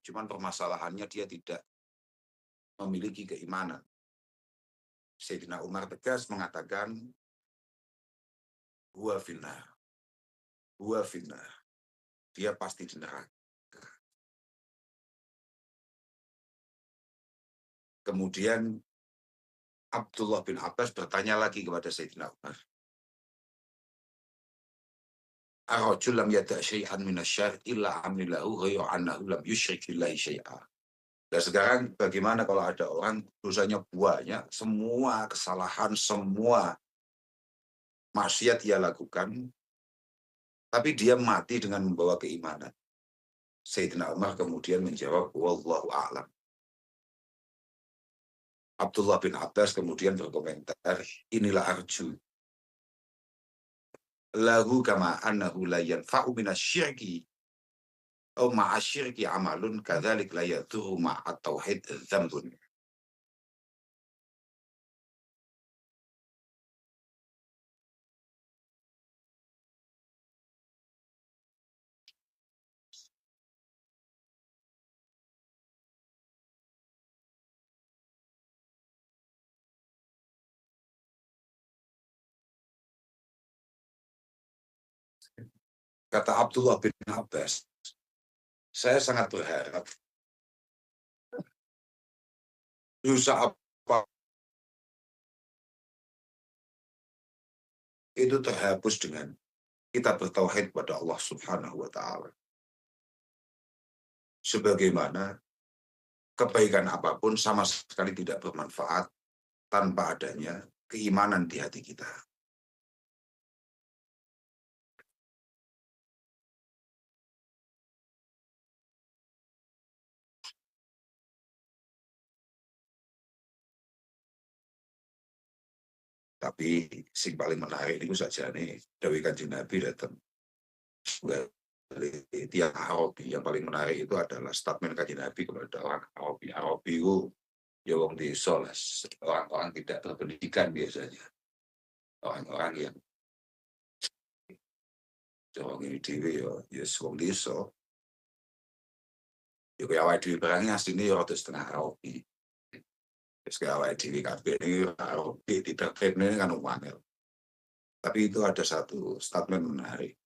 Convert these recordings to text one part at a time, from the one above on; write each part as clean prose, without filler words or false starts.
Cuman permasalahannya dia tidak memiliki keimanan. Sayyidina Umar tegas mengatakan, huwa finnar. Huwa finnar. Dia pasti di neraka. Kemudian Abdullah bin Abbas bertanya lagi kepada Sayyidina Umar. Ar-rajul lam yada' syai'an minasyar illa amilahu ghayra annahu lam yusyrik billahi syai'a. Dan sekarang bagaimana kalau ada orang dosanya banyak, semua kesalahan, semua maksiat dia lakukan, tapi dia mati dengan membawa keimanan. Sayyidina Umar kemudian menjawab, wallahu a'lam. Abdullah bin Abbas kemudian berkomentar, inilah arju. Lahu kama annahu la yanfa'u minasyirki au ma'asyirki amalun kadzalik la yadurru ma'at tauhid dzambun. Kata Abdullah bin Abbas, saya sangat berharap dosa apa itu terhapus dengan kita bertauhid kepada Allah Subhanahu wa taala. Sebagaimana kebaikan apapun sama sekali tidak bermanfaat tanpa adanya keimanan di hati kita. Tapi sing paling menarik itu saja nih, Dewi Kanjeng Nabi datang. Tiang Arabi yang paling menarik itu adalah statement Kanjeng Nabi kepada orang Arabi. Arabi itu ya wong desa, orang-orang tidak berpendidikan biasanya. Orang-orang yang orang ini dewe ya wong desa. Ya kaya awake dhewe barang asline ya rada setengah Arabi. Terus kaya awake dhewe kabeh iki Arabi ditertibne kan umangel. Tapi itu ada satu statement menarik.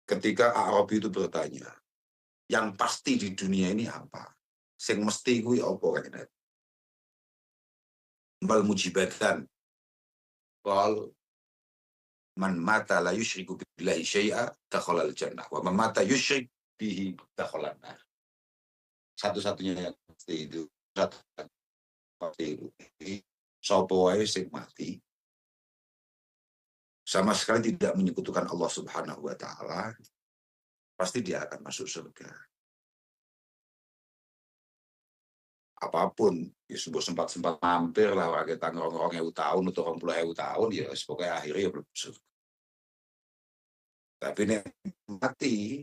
Ketika Arabi itu bertanya, yang pasti di dunia ini apa? Sing mesti kuwi apa kan? Bal mujibatan. Qal man mata la yusyriku billahi syai'a dakhala al-jannah wa man mata yusyrik bihi dakhala an-nar. Satu-satunya yang pasti itu sapa wae sing mati sama sekali tidak menyekutukan Allah Subhanahu wa taala, pasti dia akan masuk surga. Apapun, ya sempat mampir lah, kita ngorong 2000 tahun atau 20.000 tahun, ya pokoknya akhirnya ya belum surga. Tapi ini mati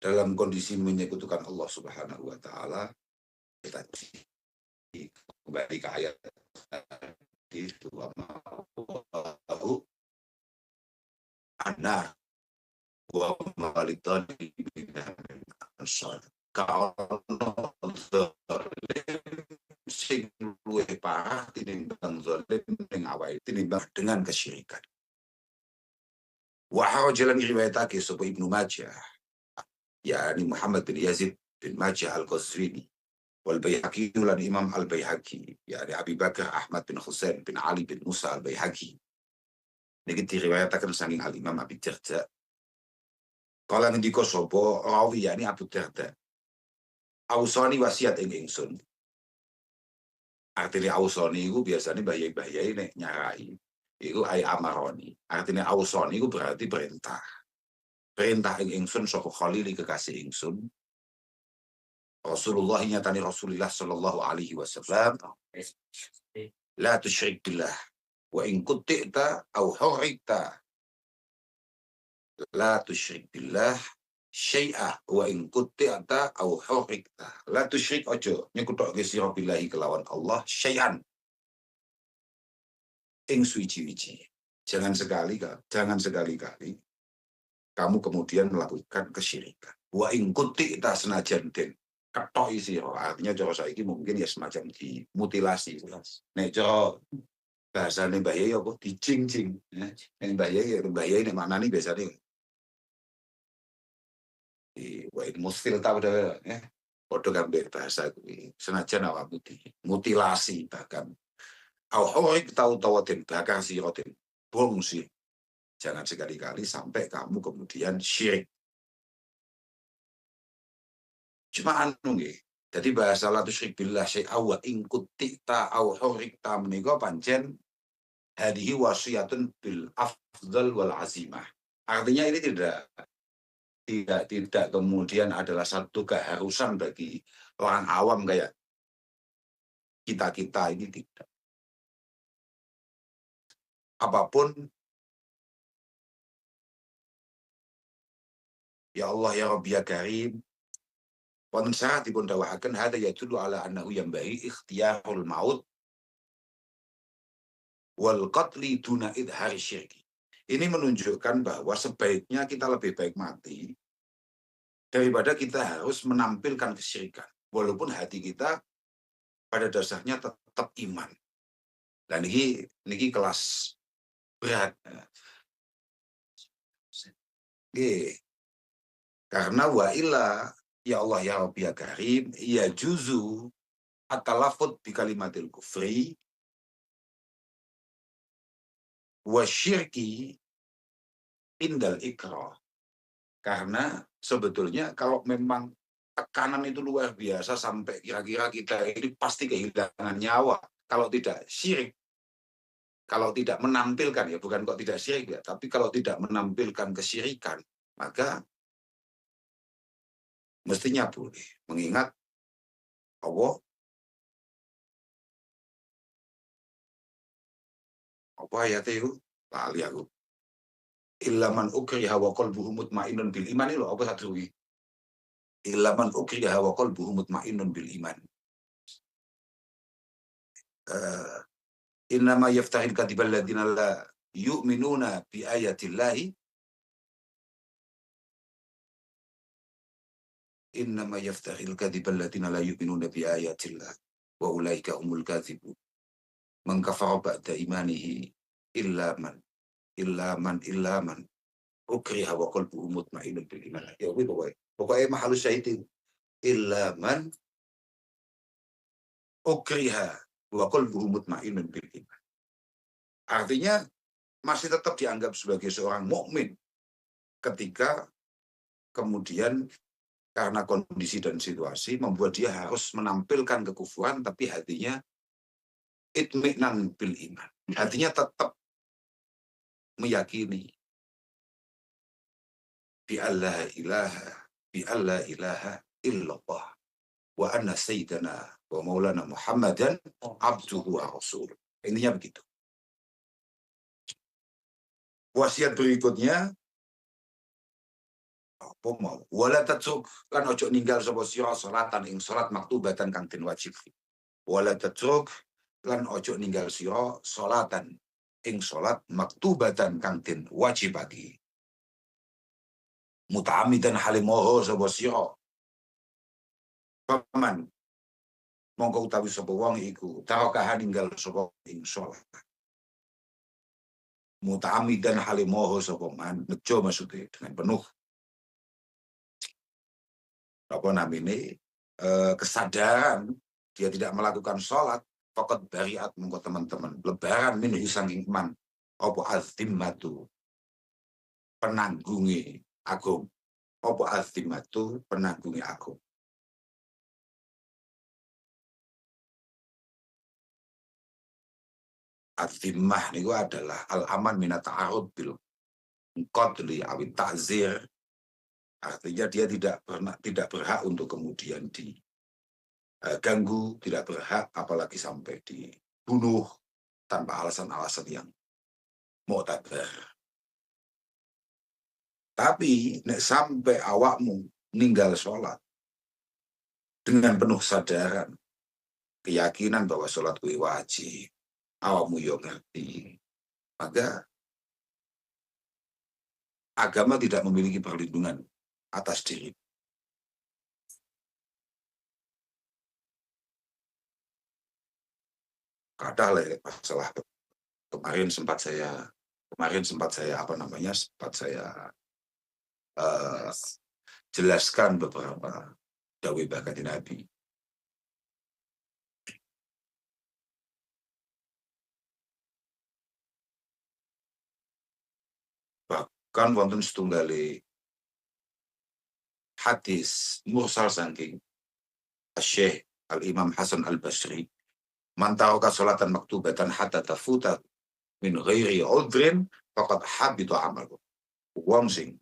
dalam kondisi menyekutukan Allah Subhanahu wa taala, kita kembali ke ayat itu, Allahu ana wa malitan kalau sing luwih parah tinimbang zalim ning awake tinimbang dengan kesyirikan. Wa jalan riwayatake sapa Ibnu Majah, yakni Muhammad bin Yazid bin Majah al-Qazwini, wal Baihaqi lan Imam al-Baihaqi, yakni Abi Bakar Ahmad bin Husain bin Ali bin Musa al-Baihaqi. Niki diriwayataken saking al-Imam Abi Darda. Kala ngendika sapa rawi yakni Abu Darda, ausani wasiat ing ingsun. Artinya ausoni itu biasanya bahaya-bahaya nek nyarai. Itu ay amaroni. Artinya ausoni itu berarti perintah. Perintah ing ingsun saka khalili kekasih ingsun. Rasulullah nyatani Rasulullah sallallahu alaihi wasallam, la tusyrik billah wa in kuttita au hurrita. La tusyrik billah syai'ah wa in kuttita au hurrita. La tusyrik ojo nyekutokke sira billahi kelawan Allah syai'an. Ing suci-wici. Jangan sekali-kali kamu kemudian melakukan kesyirikan. Wa ingkuti ta senajan den ketoi sira. Artinya cara saiki mungkin ya semacam dimutilasi. Nek cara bahasane Mbah Yai apa dijing-jing. Nek Mbah Yai nek maknane biasane wa mustil ta udah ya. Padha kambek bahasa kuwi. Senajan awakmu dimutilasi bahkan auhorik tahu tahu den bakar sira den bong sih. Jangan sekali-kali sampai kamu kemudian syirik. Cuma anu nggih. Jadi bahasa la tusyrik billah syai'a wa in kuttita aw hurikta menika pancen hadhihi wasiyatun bil afdal wal azimah. Artinya ini tidak kemudian adalah satu keharusan bagi orang awam kayak kita ini tidak. Apapun ya Allah ya Rabbi ya Karim wonten sahatipun dawahaken hada yadullu ala annahu yanbaghi ikhtiyarul maut wal qatli duna idhari syirki. Ini menunjukkan bahwa sebaiknya kita lebih baik mati daripada kita harus menampilkan kesyirikan. Walaupun hati kita pada dasarnya tetap iman. Dan ini kelas berat. Karena wa illa ya Allah ya Rabbi ya Karim ya juzu at-talafut bi kalimatil kufri wa syirki indal ikrah. Karena sebetulnya kalau memang tekanan itu luar biasa sampai kira-kira kita ini pasti kehilangan nyawa kalau tidak syirik, kalau tidak menampilkan ya bukan kok tidak syirik ya, tapi kalau tidak menampilkan kesyirikan maka mestinya boleh, mengingat Allah apa ayatnya itu lali aku ilaman ukriha wa qalbuhu mutmainnun bil iman itu apa satu lagi ilaman ukriha wa qalbuhu mutmainnun bil iman innama yaftahil kadibal ladina la yu'minuna bi ayatillahi innama yaftahil kadibal ladina la yu'minuna bi ayatillah wa ulaika humul kadzibun man kafara ba'da imanihi illa man ukriha wa qalbuhu mutmainnun bil iman. Ya kuwi pokoknya mahalus syaitin illa man ukriha wa qalbuhu mutmainnun bil iman. Artinya masih tetap dianggap sebagai seorang mukmin ketika kemudian karena kondisi dan situasi membuat dia harus menampilkan kekufuran tapi hatinya itminan bil iman. Hatinya tetap meyakini bi alla ilaha illallah wa anna sayyidana wa maulana Muhammadan abduhu wa rasul. Intinya begitu. Wasiat berikutnya apa mau wala tatruk lan ojo ninggal sapa sira salatan ing salat maktubatan kang den wajib. Wala tatruk lan ojo ninggal sira salatan ing salat maktubatan kang den wajibake. Muta'amidan halimoho sapa sira. Paman mongko utawi sapa wong iku tarakaha ninggal sapa ing salat. Muta'amidan halimoho sapa man nejo maksudnya dengan penuh apa namanya kesadaran dia tidak melakukan sholat pokok bariat mongko teman-teman lebaran minhu saking iman apa azimatu penanggungi agung apa azimatu penanggungi agung. Azimah niku adalah al-aman minat ta'arud bil qadli awit ta'zir. Artinya dia tidak berhak untuk kemudian diganggu, tidak berhak apalagi sampai dibunuh tanpa alasan-alasan yang mu'tabar. Tapi nek sampai awakmu ninggal sholat dengan penuh sadaran, keyakinan bahwa sholat kuwi wajib, awakmu yo ngerti, maka agama tidak memiliki perlindungan atas diri. Ada lah masalah kemarin sempat saya jelaskan beberapa dawai bakat Nabi. Bahkan wonten setunggali hadis mursal saking Syekh Al-Imam Hasan Al-Basri, man taraka salatan maktubatan hatta tafuta min ghairi udrin faqad habita amalu. Wong sing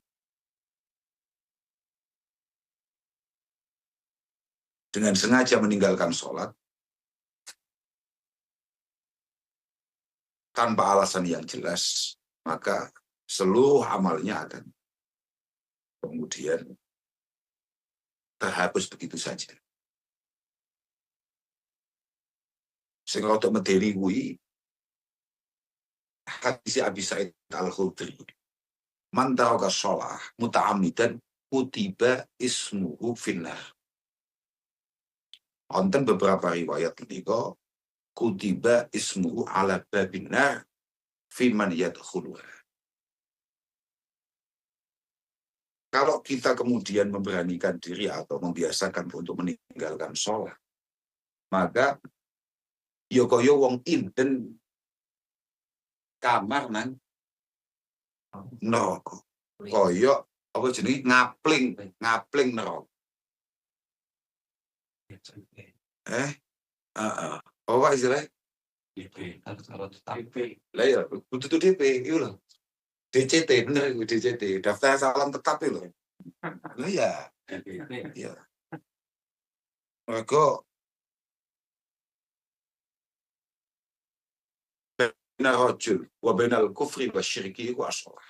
dengan sengaja meninggalkan sholat tanpa alasan yang jelas, maka seluruh amalnya akan kemudian terhapus begitu saja. Sehingga untuk medeni kuwi hadis Abi Sa'id Al-Khudri, man taraka shalah muta'ammidan kutiba ismuhu finnar. Wonten beberapa riwayat ketika kutiba ismuhu ala babinnar fi man yadkhuluha. Kalau kita kemudian memberanikan diri atau membiasakan untuk meninggalkan sholat, maka yokoyo wong inden kamar nang neraka. Koyo apa jenenge ngapling neraka. Apa istilahnya? DP. Lah ya, kudu DP iku lho. DCT bener, DCT, daftar salam tetap itu loh. Nah ya, ya. Mereka benar rojul, wabenal kufri wasyiriki wasolah.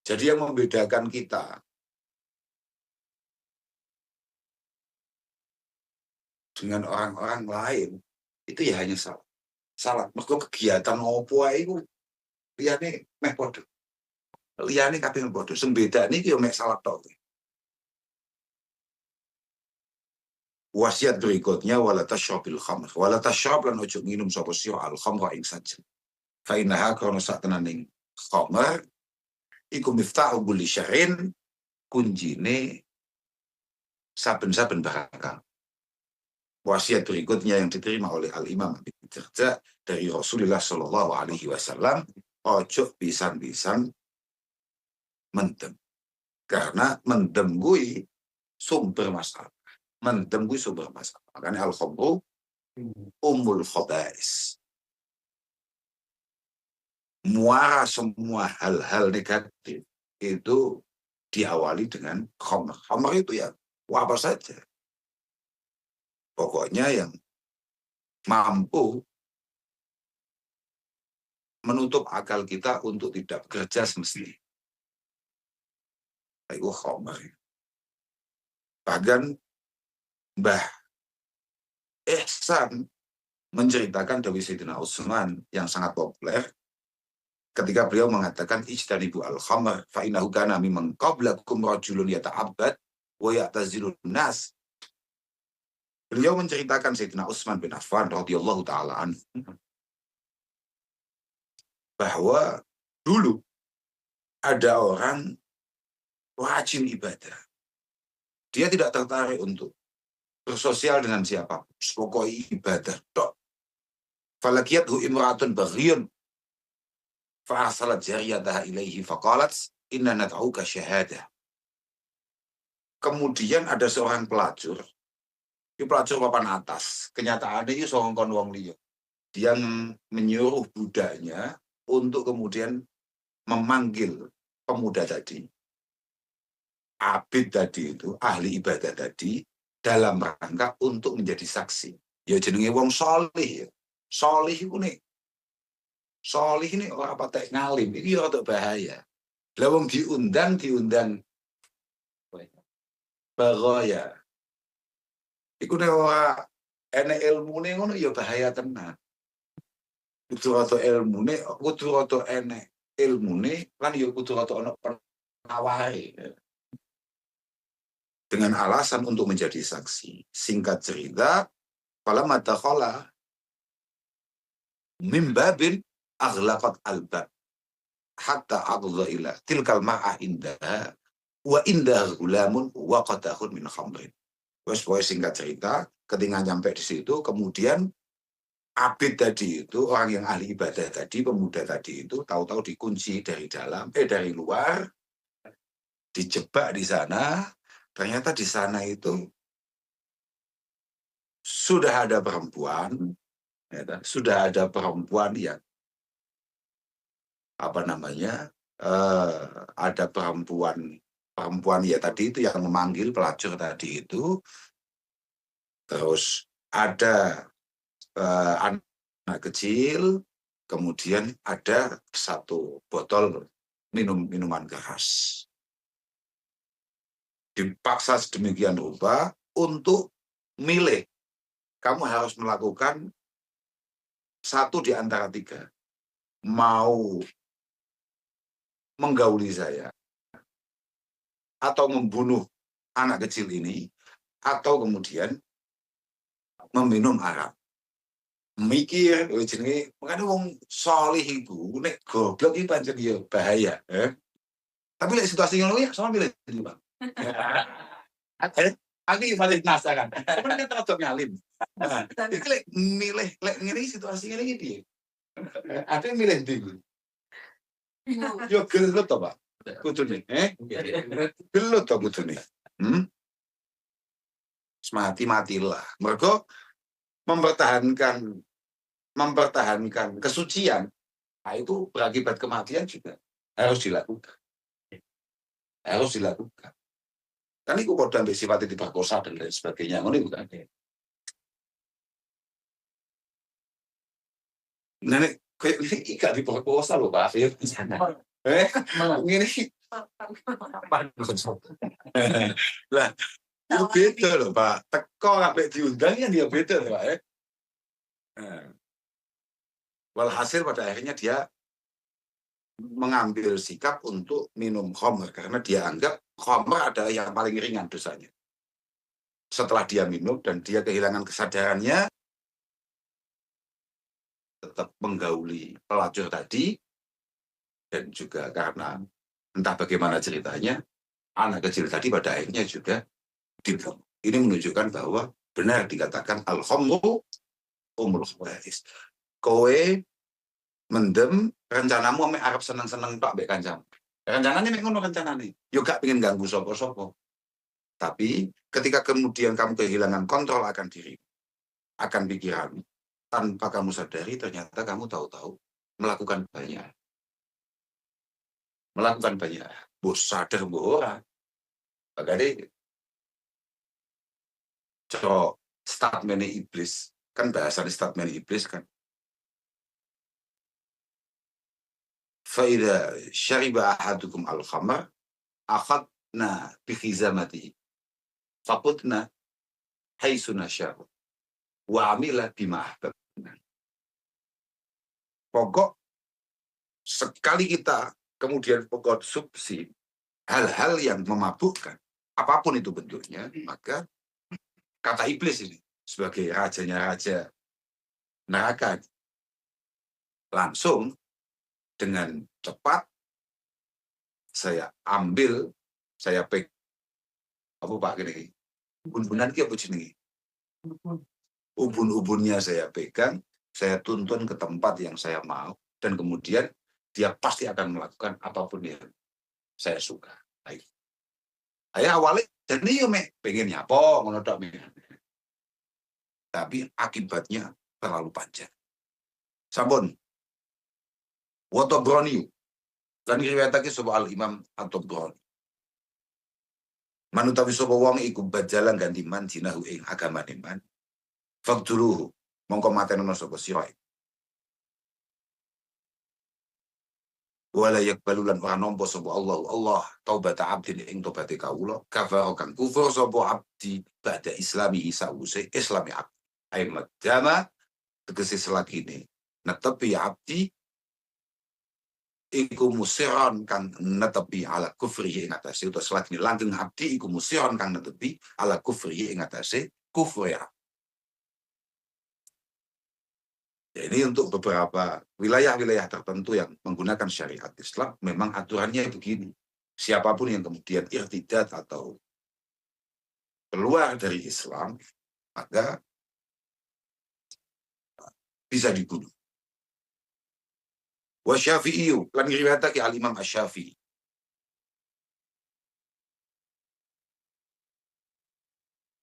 Jadi yang membedakan kita dengan orang-orang lain itu ya hanya salat. Mereka kegiatan opo itu liyane meh padha. Liyane kabeh padha. Sing bedane iki yo mek salat tok. Wasiat berikutnya wala tasyrabil khamr. Wala tasyrab lan ojo minum sapa sira al khamra ing sajen. Fa innaha kana satenaning khamr iku miftahu kulli syarrin, kunjine saben-saben baraka. Wasiat berikutnya yang diterima oleh Al-Imam Abi Darda dari Rasulullah Shallallahu Alaihi Wasallam, ojo pisan-pisan mendem, karena mendem gue sumber masalah. Makanya al-khamru umul khabais. Muara semua hal-hal negatif itu diawali dengan khamr. Khamr itu ya apa saja. Pokoknya yang mampu menutup akal kita untuk tidak bekerja semestinya. Itu khamr. Bahkan Mbah Ihsan menceritakan dari Sayyidina Utsman yang sangat populer ketika beliau mengatakan ijtanibu al-khamr fa innahu kana mimman qablakum rajulun yata'abbad wa ya'tazilun nas. Beliau menceritakan Sayyidina Utsman bin Affan radhiyallahu taala anhu bahwa dulu ada orang rajin ibadah. Dia tidak tertarik untuk bersosial dengan siapa. Pokoknya ibadah tok. Falakiyathu imra'atun baghiyun fa'arsalat jariyataha ilaihi faqalat inna nad'uka syahadah. Kemudian ada seorang pelacur. Ini pelacur papan atas. Kenyataannya ini seorang wong liya. Dia menyuruh budaknya untuk kemudian memanggil pemuda tadi. Abid tadi itu, ahli ibadah tadi, dalam rangka untuk menjadi saksi. Ya jenenge wong solih ya. Solih itu nih. Solih ini orang patek ngalim. Ini orang bahaya. Lah wong diundang bagaya. Iku nek ora enek ilmune ngono ya bahaya tenan. Kudu rada ilmune, kudu rada enek ilmune lan ya kudu rada ana penaware. Dengan alasan untuk menjadi saksi. Singkat cerita, falamma dakhala Mimbabin aghlaqat albab hatta aqdha ila tilkal ma'ah indaha wa indah gulamun wa qadahun min khamrin. Wes singkat cerita, ketika nyampe di situ, kemudian Abid tadi itu, orang yang ahli ibadah tadi, pemuda tadi itu, tahu-tahu dikunci dari dalam, dari luar, dijebak di sana. Ternyata di sana itu sudah ada perempuan, sudah ada perempuan yang ada perempuan ya tadi itu yang memanggil pelacur tadi itu, terus ada anak kecil, kemudian ada satu botol minuman keras. Dipaksa sedemikian rupa untuk milih. Kamu harus melakukan satu di antara tiga. Mau menggauli saya, atau membunuh anak kecil ini, atau kemudian meminum arak. Mikir, jenenge makanya wong solih iku nek goblok iki pancen ya bahaya, Tapi lek situasi ngono ya sama milih iki, Bang. Aku yang paling penasaran. Kan kan terus ngalim. Iki lek milih lek ngene situasi ngene iki piye? Ada yang milih ndi? Yo gelut to, Pak. Kudune, gelut to kudune. Mati-matilah. Mergo mempertahankan kesucian, nah itu berakibat kematian juga harus dilakukan. Kan itu kalau dan sifatnya diperkosa dan lain sebagainya, ini bukan. Nenek kayak ini gak diperkosa loh Pak Afif. Ini lah, itu beda loh Pak. Teko sampai diundang ya dia beda loh Pak. Walhasil pada akhirnya dia mengambil sikap untuk minum khamr karena dia anggap khamr adalah yang paling ringan dosanya. Setelah dia minum dan dia kehilangan kesadarannya, tetap menggauli pelacur tadi, dan juga karena entah bagaimana ceritanya, anak kecil tadi pada akhirnya juga dibunuh. Ini menunjukkan bahwa benar dikatakan al-khamru umul khaba'is. Kowe mendem rencanamu ame Arab seneng-seneng tok mbek kancamu. Rencananya mek ngono rencanane. Yo gak pengen ganggu sapa-sapa. Tapi ketika kemudian kamu kehilangan kontrol akan diri, akan pikiran, tanpa kamu sadari ternyata kamu tahu-tahu melakukan banyak. Bos sadar mbok ora. Bagane cok statement iblis kan bahasan statement iblis kan. Faida syariba ahadukum al-khamar akhadna bi khizamatihi faqutna haitsu nasya'u wa amila bima ahbabna. Pokok sekali kita kemudian mengkonsumsi hal-hal yang memabukkan, apapun itu bentuknya, maka kata iblis ini sebagai rajanya raja neraka langsung dengan cepat saya ambil, saya pegang apa Pak gini, ubun-ubunan ki apa jenenge? Ubun-ubunnya saya pegang, saya tuntun ke tempat yang saya mau, dan kemudian dia pasti akan melakukan apapun yang saya suka. Saya awalnya jadi yo pengen nyapo ngono tok. Tapi akibatnya terlalu panjang. Sampun. Wa Tabrani lan riwayatake sapa al-Imam At-Tabrani. Manutawi sapa wong iku bajalan ganti man dinahu ing agamane man. Faqtuluhu mongko matenono sapa sira. Wala yakbalu lan ora nampa sapa Allah taubata abdin ing tobaté kawula kafara kang kufur sapa abdi ba'da islami sawuse islami abdi. Aimat jama tegese selagine netepi abdi iku musiron kang netepi ala kufri ing atase utawa selagine langgeng abdi iku musiron kang netepi ala kufri ing atase kufur ya. Ya, ini untuk beberapa wilayah-wilayah tertentu yang menggunakan syariat Islam, memang aturannya begini. Siapapun yang kemudian irtidat atau keluar dari Islam, maka bisa dibunuh. Wa Syafi'iyu, lan riwayatake al-Imam Asy-Syafi'i.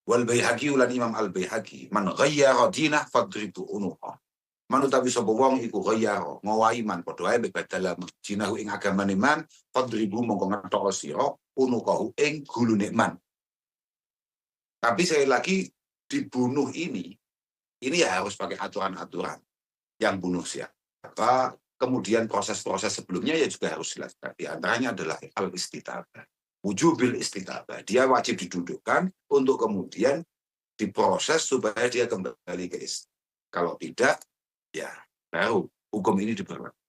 Wal Baihaqi lan Imam Al-Baihaqi, man ghayyara dinah fadribu unuqa. Man utawi sapa wong iku ghayyara, ngowahi man padha ae dalam dinahu ing agamane man, fadribu mongko ngetoko sira unuqahu ing gulune man. Tapi sekali lagi dibunuh ini ya harus pakai aturan-aturan. Yang bunuh siapa, kemudian proses-proses sebelumnya ya juga harus dilakukan. Di antaranya adalah al-istitabah. Wujubil istitabah. Dia wajib didudukkan untuk kemudian diproses supaya dia kembali ke Islam. Kalau tidak, ya baru hukum ini diberlakukan.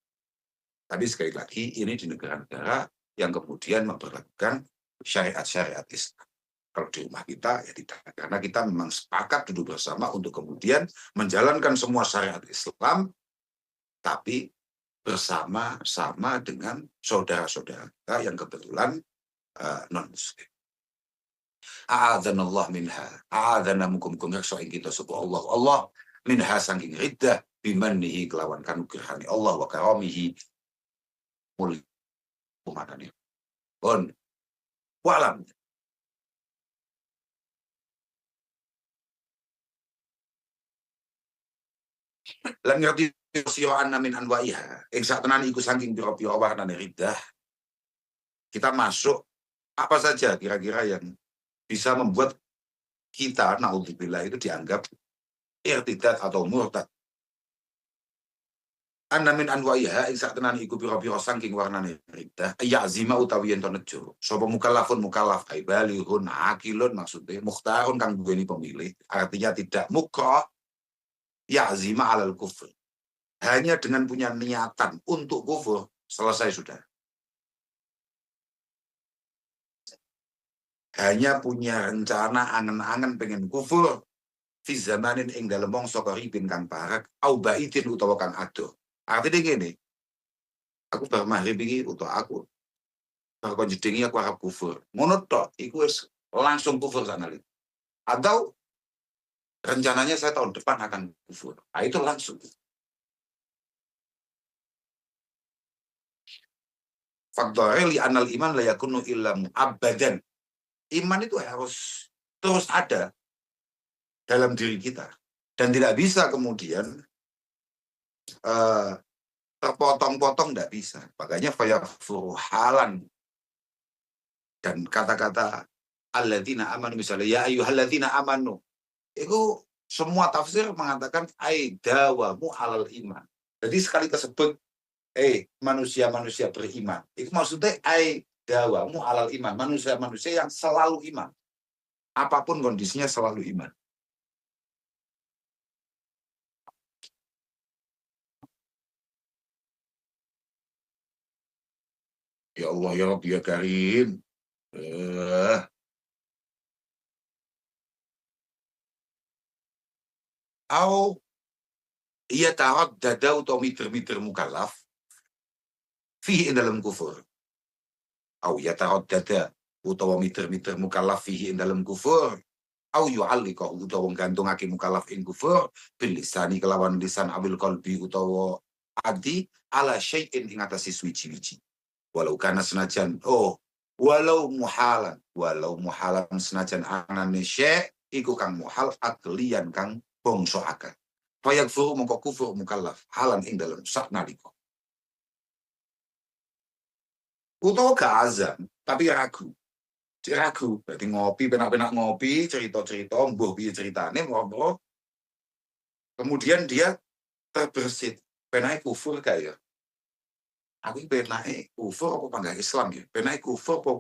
Tapi sekali lagi, ini di negara-negara yang kemudian memperlakukan syariat-syariat Islam. Kalau di rumah kita, ya tidak. Karena kita memang sepakat duduk bersama untuk kemudian menjalankan semua syariat Islam, tapi bersama-sama dengan saudara-saudara kita yang kebetulan non-Muslim. A'adzanallah minha. A'adzana mukum-mukum yakso ing kita sebuah Allah minha sangking riddah bimannihi kelawan kanugerahani Allah wa karamihi mulia umatane. Pun walam. Lan ngerti sira anna min anwa'iha. Ing satenan iku saking pira-pira warnane riddah. Kita masuk apa saja kira-kira yang bisa membuat kita naudzubillah itu dianggap irtidat atau murtad. Anna min anwa'iha ing satenan iku pira-pira saking warnane riddah ya'zima utawi yen to nejo. Sapa mukallafun mukallaf ai balihun akilun maksudnya mukhtarun kang duweni pemilih. Artinya tidak mukrah ya'zima alal kufr. Hanya dengan punya niatan untuk kufur, selesai sudah. Hanya punya rencana angen-angen pengen kufur, fi zamanin ing dalem mangsa qaribin kang parak, au baitin utawa kang adoh. Artinya gini, aku bar maghrib iki utawa aku bar konjedingi aku arep kufur. Ngono tok, iku wis langsung kufur sanali. Atau rencananya saya tahun depan akan kufur. Nah, itu langsung. Faktor li anal iman la yakunu illa mu'abbadan. Iman itu harus terus ada dalam diri kita. Dan tidak bisa kemudian terpotong-potong, tidak bisa. Makanya fayakfuru halan. Dan kata-kata alladzina amanu misalnya, ya ayyuhalladzina amanu. Itu semua tafsir mengatakan aidawamu alal iman. Jadi sekali tersebut manusia-manusia beriman. Itu maksudnya dawamu alal iman. Manusia-manusia yang selalu iman. Apapun kondisinya selalu iman. Ya Allah, ya Rabbi, ya Karim. Au ia tarot dada atau miter-miter mukallaf fihi dalam kufur. Au ia tarot dada utawa miter-miter mukallaf fihi dalam kufur. Au yu'alliqahu utawa gantungake mukallaf ing kufur bil lisani kelawan lisan awil qalbi utawa adi ala syai'in ing atase suci-suci. Walau kana senajan walau muhalan senajan anane syai' iku kang muhal aklian kang bangsa akal. Fayakfuru mongko kufur mukallaf halan ing dalem sak nalika. Utawa gak azan tapi ragu. Ragu, berarti ngopi, penak-penak ngopi, cerita-cerita, mbuh piye ceritane, ngobrol. Kemudian dia terbersit, penake kufur kayak ya. Aku penake kufur apa panggah Islam ya? Penake kufur apa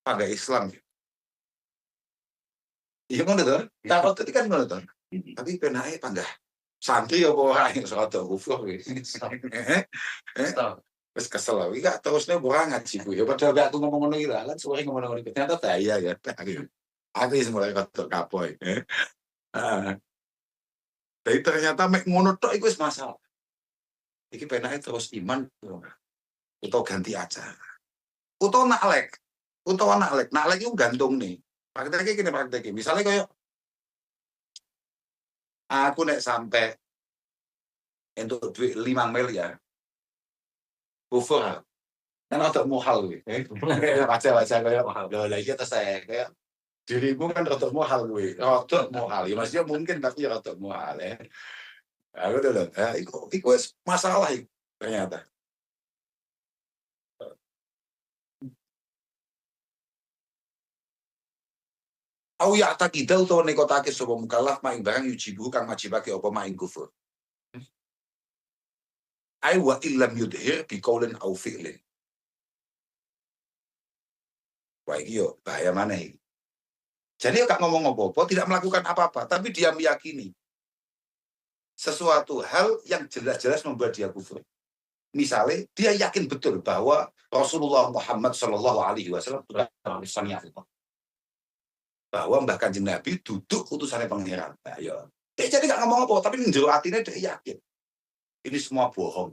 panggah Islam ya? Iya ngono to? Takut tadi kan ngono to. Tapi penake panggah santri apa ora yang rada kufur iki. Wis kesel lah, iki gak terusnya ora ngaji ku ya padahal gak aku ngomong ngono iki lah, kan suwe ngomong ngono iki. Ternyata bahaya ya. Aku wis mulai rada kapoy. Jadi ternyata mek ngono tok iku wis masalah. Iki penake terus iman utawa ganti acara. Utawa naklek. Naklek iku gantung nih. Prakteknya gini prakteknya. Misalnya kayak aku nek sampai untuk duit 5 miliar, kufur. Kan ada mohal gue. Baca-baca kayak loh lagi atas saya kayak dirimu kan rotok mohal gue. Rotok mohal. Ya maksudnya mungkin tapi rotok mohal ya. Aku udah itu masalah itu ternyata. Au ya takida utawa nekotake sapa mukallaf maing barang yujibu kang wajibake apa maing kufur. Ai wa illam yudhir bi qaulin au fi'lin. Wah iki yo bahaya mana iki. Jadi gak ngomong apa-apa, tidak melakukan apa-apa, tapi dia meyakini sesuatu hal yang jelas-jelas membuat dia kufur. Misalnya dia yakin betul bahwa Rasulullah Muhammad Shallallahu Alaihi Wasallam utusannya Allah. Bahwa Mbah Kanjeng Nabi duduk utusannya pangeran. Nah, ya. Dia jadi nggak ngomong apa, tapi njero hatinya dia yakin. Ini semua bohong.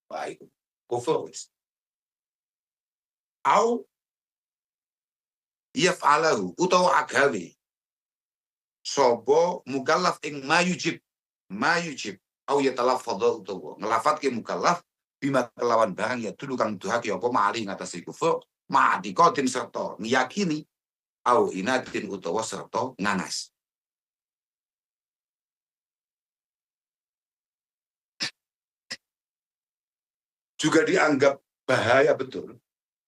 Baik, kufur. Au yaf'alahu utawa agawe. Sobo mukallaf ing mayujib. Au yatalaffadha utawa ngelafatke mukallaf bima kelawan barang ya dulu kang duhake apa mari ngatasi kufur, ma'adikotin serta ngiyakini au inatin utawa serta nganas. Juga dianggap bahaya betul,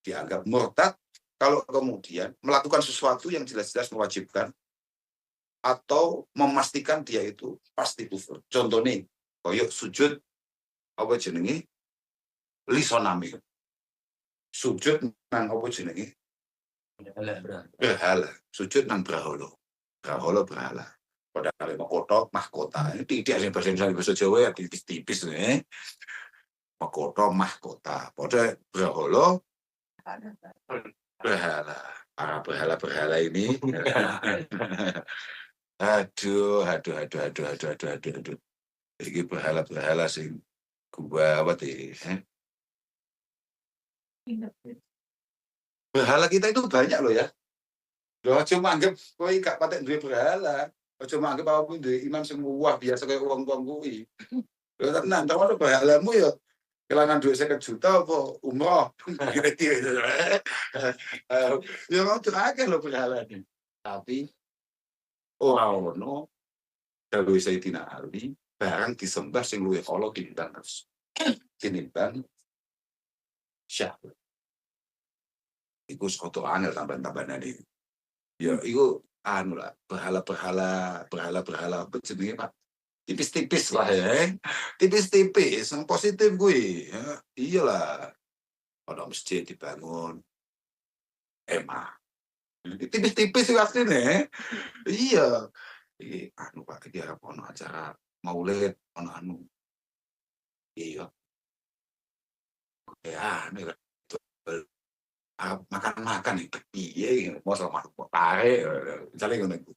dianggap murtad kalau kemudian melakukan sesuatu yang jelas-jelas mewajibkan atau memastikan dia itu pasti kufur. Contohnya, koyok sujud apa jenenge lisoname. Sujud nang apa jenenge? Berhala. Sujud nang berhala. Berhala. Pada kali mahkota. Ini tidak sih bahasa Jawa ya tipis-tipis nih. Mahkota. Pada berhala. Para berhala ini. Aduh. Ini berhala sing gua apa sih? Berhala kita itu banyak loh ya. Loh cuma anggap kowe gak patek duwe berhala. Cuma anggap apa duwe iman semua biasa kayak uang-uang kuwi. Lho tenan, tahu berhalamu ya kelangan duit 50 juta apa umroh. Ya mau akeh lho berhalane. Tapi ora ono dawuh Sayyidina Ali barang disembah sing luwih ala tinimbang syahwat. Iku soto angel tambahan-tambahan ini. Ya, iku anu lah, berhala apa jenenge Pak? Tipis-tipis lah ya. Tipis-tipis, yang positif gue. Ya, iyalah. Ada masjid dibangun. Emang. Tipis-tipis sih aslinya. Iya. Anu Pak, iki arep ono acara maulid, ono anu. Iya. Ya, anu makan-makan itu piye mau sama tarik misalnya ngono iku.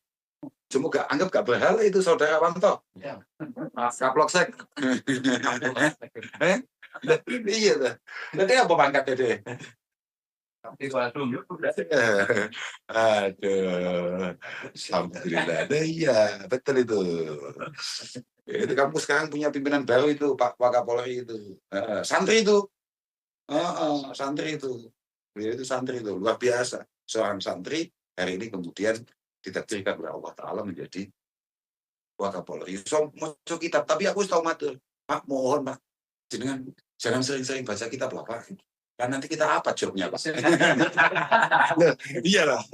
Cuma anggap gak berhala itu saudara Wanto. Ya. Kaplok sek. Iya dah. Nanti apa pangkatnya deh? Aduh. Alhamdulillah. Iya, betul itu. Itu kamu sekarang punya pimpinan baru itu Pak Wakapolri itu. Santri itu. Santri itu. Beliau itu santri itu luar biasa. Seorang santri hari ini kemudian ditakdirkan oleh Allah Ta'ala menjadi Wakapolri. So, maca kitab, tapi aku tahu matur. Pak, mohon Pak, jangan sering-sering baca kitab lah Pak. Kan nanti kita apa jobnya Pak? Iyalah.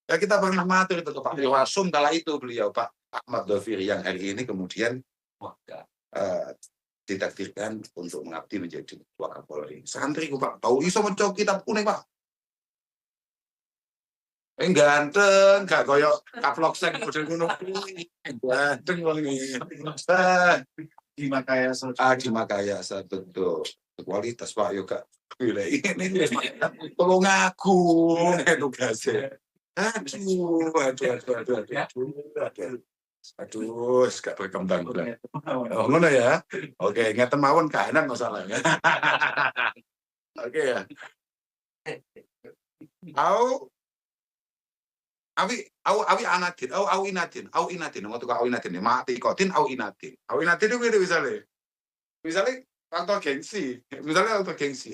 Ya, kita pernah matur itu ke Pak Irwasum kala itu beliau Pak Ahmad Dhafiri yang hari ini kemudian ditakdirkan untuk mengabdi menjadi Wakapolri. Santri ku Pak, tahu iso maca kitab kuning Pak. Ganteng, gak koyo kaplok sek model ngono. Ganteng wong iki. Di Makayasa betul. Kualitas Pak yo gak gila ini tolong aku tugasnya. Aduh. Aduh, gak berkembang udah. Oh, ngono ya. Oke, ngeten mawon kahanan masalahnya. Oke ya. Au awi inatin, ngono kok awi inatin, mati kotin awi inatin. Awi inatin itu ngene misalnya faktor gengsi, misalnya faktor gengsi.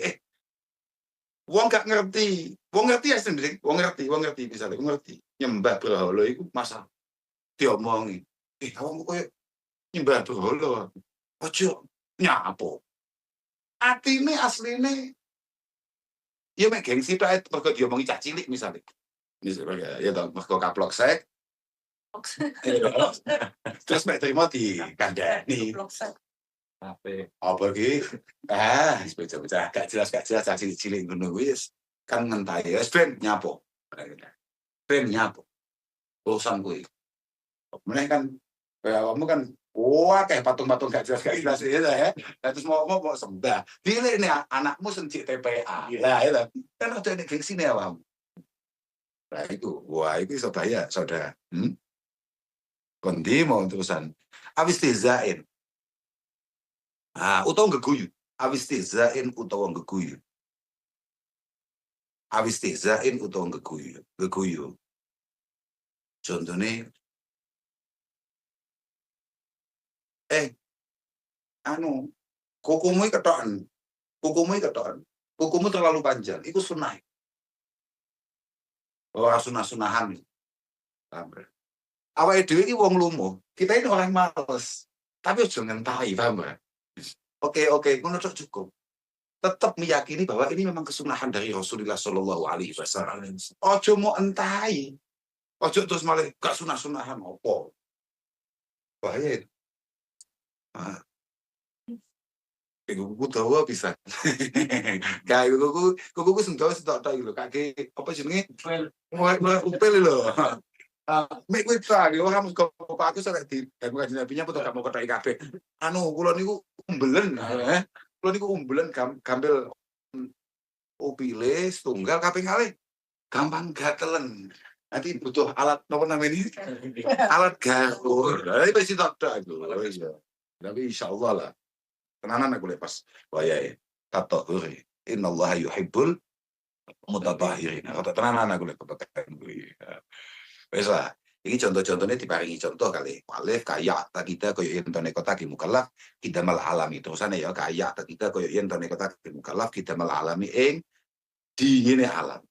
Wong gak ngerti, wong ngerti ya sendiri, wong ngerti misalnya, wong ngerti. Nyembah berhala iku masalah diomongi. Awakmu koyo nyembah berhala. Ojo nyapo. Atine asline ya mek gengsi tok mergo diomongi cah cilik misalnya. Misalnya ya toh mergo kaplok sek. Terus mek terima dikandani. Apa iki? Bocah-bocah gak jelas cah cilik ngono wis kan ngentai wis ben nyapo. Ben nyapo. Urusan kuwi. Meneh kan kamu kan kayak patung-patung gak jelas itu ya. Terus mau sembah. Pilih nih anakmu senci TPA. Lah itu kan ada nek gengsi nih awam. Nah itu, wah itu iso bahaya saudara. Kondi mau terusan. Abis tizain. Utawa ngeguyu. Abis tizain utawa ngeguyu. Abis tizain utawa ngeguyu. Ngeguyu. Contohnya kukumu ketokan, kukumu terlalu panjang, itu sunah. Sunah-sunahan. Awake dhewe iki wong lumuh, kita ini orang males, tapi ojo ngentahi, paham ya? Oke, ngono cukup. Tetap meyakini bahwa ini memang kesunahan dari Rasulullah Shallallahu Alaihi Wasallam. Ojo mau entahi, ojo terus malah gak sunah-sunahan opo. Bahaya itu. Kuku dawa bisa. Kayak kuku sing dawa sitok tok lho, kake apa jenenge? Upel lho. Mek kuwi tak yo kamu kok aku sampe di kanjeng Nabi nya gak mau ketoki kabeh. Kula niku umbelen. Kula niku umbelen gampil upile setunggal kaping kalih gampang gatelen. Nanti butuh alat apa namanya? Alat garuk. Lah iki sitok tok aku. Tapi insyaallah lah. Tenanan aku lepas wayahe tatahuri innallaha yuhibbul mutatahhirin. Tenanan aku lepas kuwi. Wis lah. Iki contoh-contohnya diparingi contoh kali. Alif kaya kita koyo yen tone kota ki mukallaf kita mal alami terusane ya kaya kita koyo yen tone kota ki mukallaf kita mal alami ing dingine alam.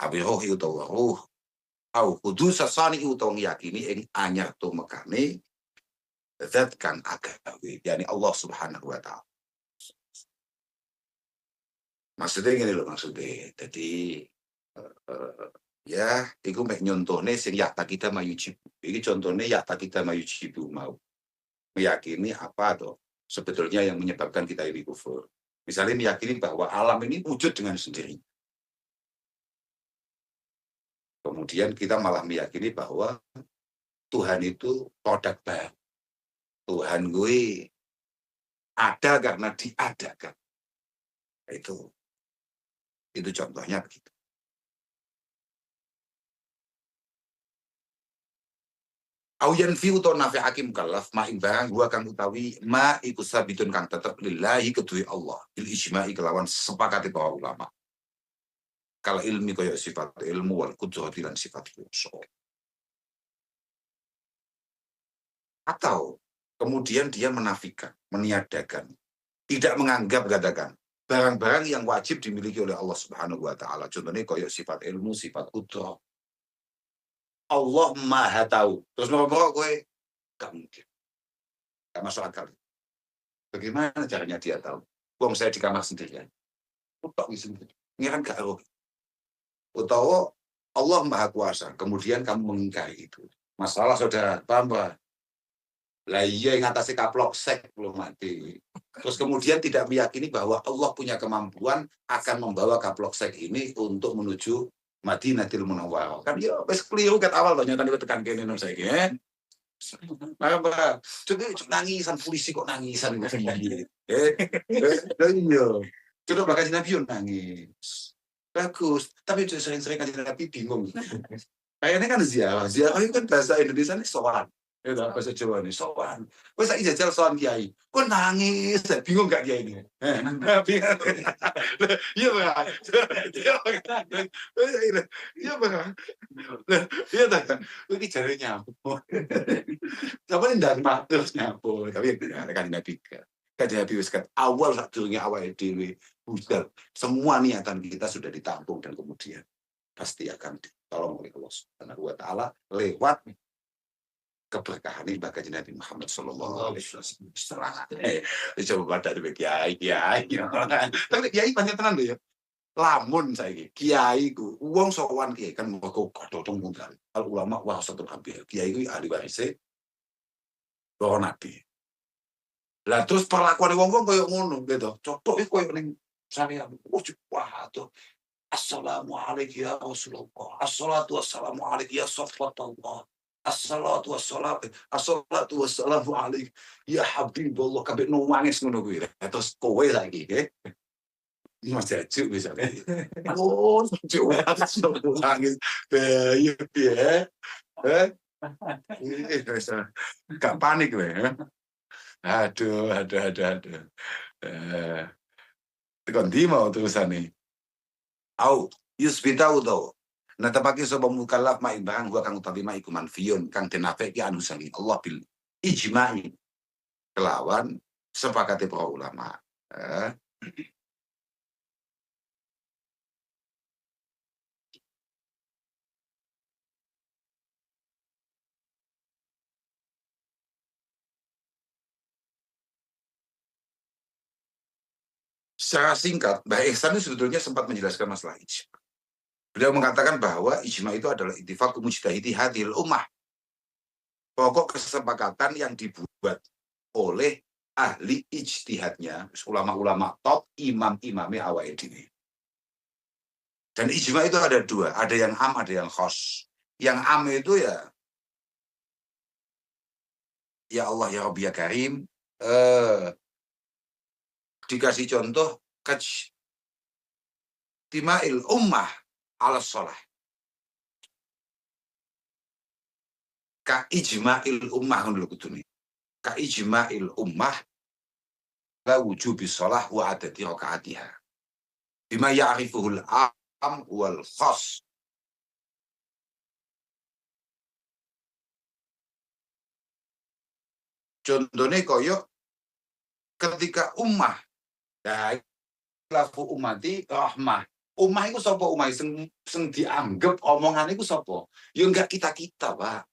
Abi rohi utawa ruh au kudus sasani utawa yakini ing anyar tumekane zat kang agawi, yakni Allah Subhanahu wa Ta'ala. Maksudnya gini loh maksudnya. Jadi ya, itu mek nyontohnya sing yakta kita mayujibu. Ini contohnya yakta kita mayujibu mau meyakini apa tuh sebetulnya yang menyebabkan kita ini kufur. Misalnya meyakini bahwa alam ini wujud dengan sendiri. Kemudian kita malah meyakini bahwa Tuhan itu produk baru. Tuhan gue ada karena diadakan. Itu contohnya begitu. Auyan fi utawa nafi hakim mukallaf ma ing barang gua kang utawi ma iku sabitun kang tetep lillahi kedue Allah bil ijma'i kelawan sepakati para ulama. Kalau ilmi kaya sifat ilmu wal qudrati lan sifat kuasa. Atau kemudian dia menafikan, meniadakan, tidak menganggap katakan barang-barang yang wajib dimiliki oleh Allah Subhanahu wa Ta'ala. Contohnya kaya sifat ilmu, sifat qudrah. Allah Maha tahu. Terus mereka gue gak mungkin. Gak masuk akal. Bagaimana caranya dia tahu? Buang saya di kamar sendirian. Utak sendiri. Ini kan gak roh. Utawa Allah Maha Kuasa. Kemudian kamu mengingkari itu. Masalah saudara, paham? Lah iya yang atasnya kaplok sek belum mati. Terus kemudian tidak meyakini bahwa Allah punya kemampuan akan membawa kaplok sek ini untuk menuju Madinatul Munawwarah. Kan ya wis keliru ket awal to nyata tekan kene non saiki. Maka coba nangisan polisi kok nangisan iya. Coba bakal Nabi nangis. Bagus, tapi sering-sering kan Nabi bingung. Kayaknya kan ziarah. Ziarah itu kan bahasa Indonesia ini sowan. Ya bahasa Jawa ini sowan. Wes saiki jajal sowan kiai. Kok nangis, bingung gak kiai ini? Bingung. Iya, Bang. Iya, Bang. Iya, Bang. Iki jare nyampur. Tapi ndak terus nyampur. Tapi kan Nabi. Kan Nabi wis awal sak durunge awake dhewe budal. Semua niatan kita sudah ditampung dan kemudian pasti akan ditolong oleh Allah Subhanahu wa taala lewat keberkahan ibadah Nabi Muhammad sallallahu alaihi wasallam. Coba dari kiai. Tapi kiai banyak tenan lho ya. Lamun saiki kiai ku wong sowan kiai kan moko godhong mungkal. Al ulama warasatul anbiya. Kiai ku ahli warise para nabi. Lah terus perlakuan wong-wong koyo ngono gitu. Coba iki koyo ning syariat. Wah, tuh Assalamualaikum ya Rasulullah. Assalatu wassalamu alaikum ya Safatullah. Assalatu wassalamu alaikum ya Habibullah. Kabeh nangis ngono kuwi. Terus kowe saiki nggih. Mas Jajuk misalnya. Oh, Jajuk nangis. Iya piye? Gak panik kowe. Aduh. Tekan ndi mau terusane? Au yusbitau tau. Natapake sapa mukallaf ma imbang gua kang utawi ma iku manfiyun kang denafeki anu sangi Allah bil ijma'i kelawan sepakate para ulama. Secara singkat, Mbah Ihsan itu sebetulnya sempat menjelaskan masalah ijma. Beliau mengatakan bahwa ijma itu adalah ittifaq mujtahidi hadhil ummah. Pokok kesepakatan yang dibuat oleh ahli ijtihadnya, ulama-ulama top, imam-imamnya awake dhewe. Dan ijma itu ada dua, ada yang am, ada yang khos. Yang am itu ya Allah ya Rabbi ya Karim, dikasih contoh timail ummah ala sholah. Ka ijma'il ummah kan dulu kutuni. Ka ijma'il ummah la wujubi sholah wa adati rakaatiha. Bima ya'rifuhul am wal khas. Contohnya koyo ketika ummah ya lafu ummati rahmah. Ummah itu sapa ummah sing dianggap omongan itu sapa? Ya enggak kita-kita, Pak.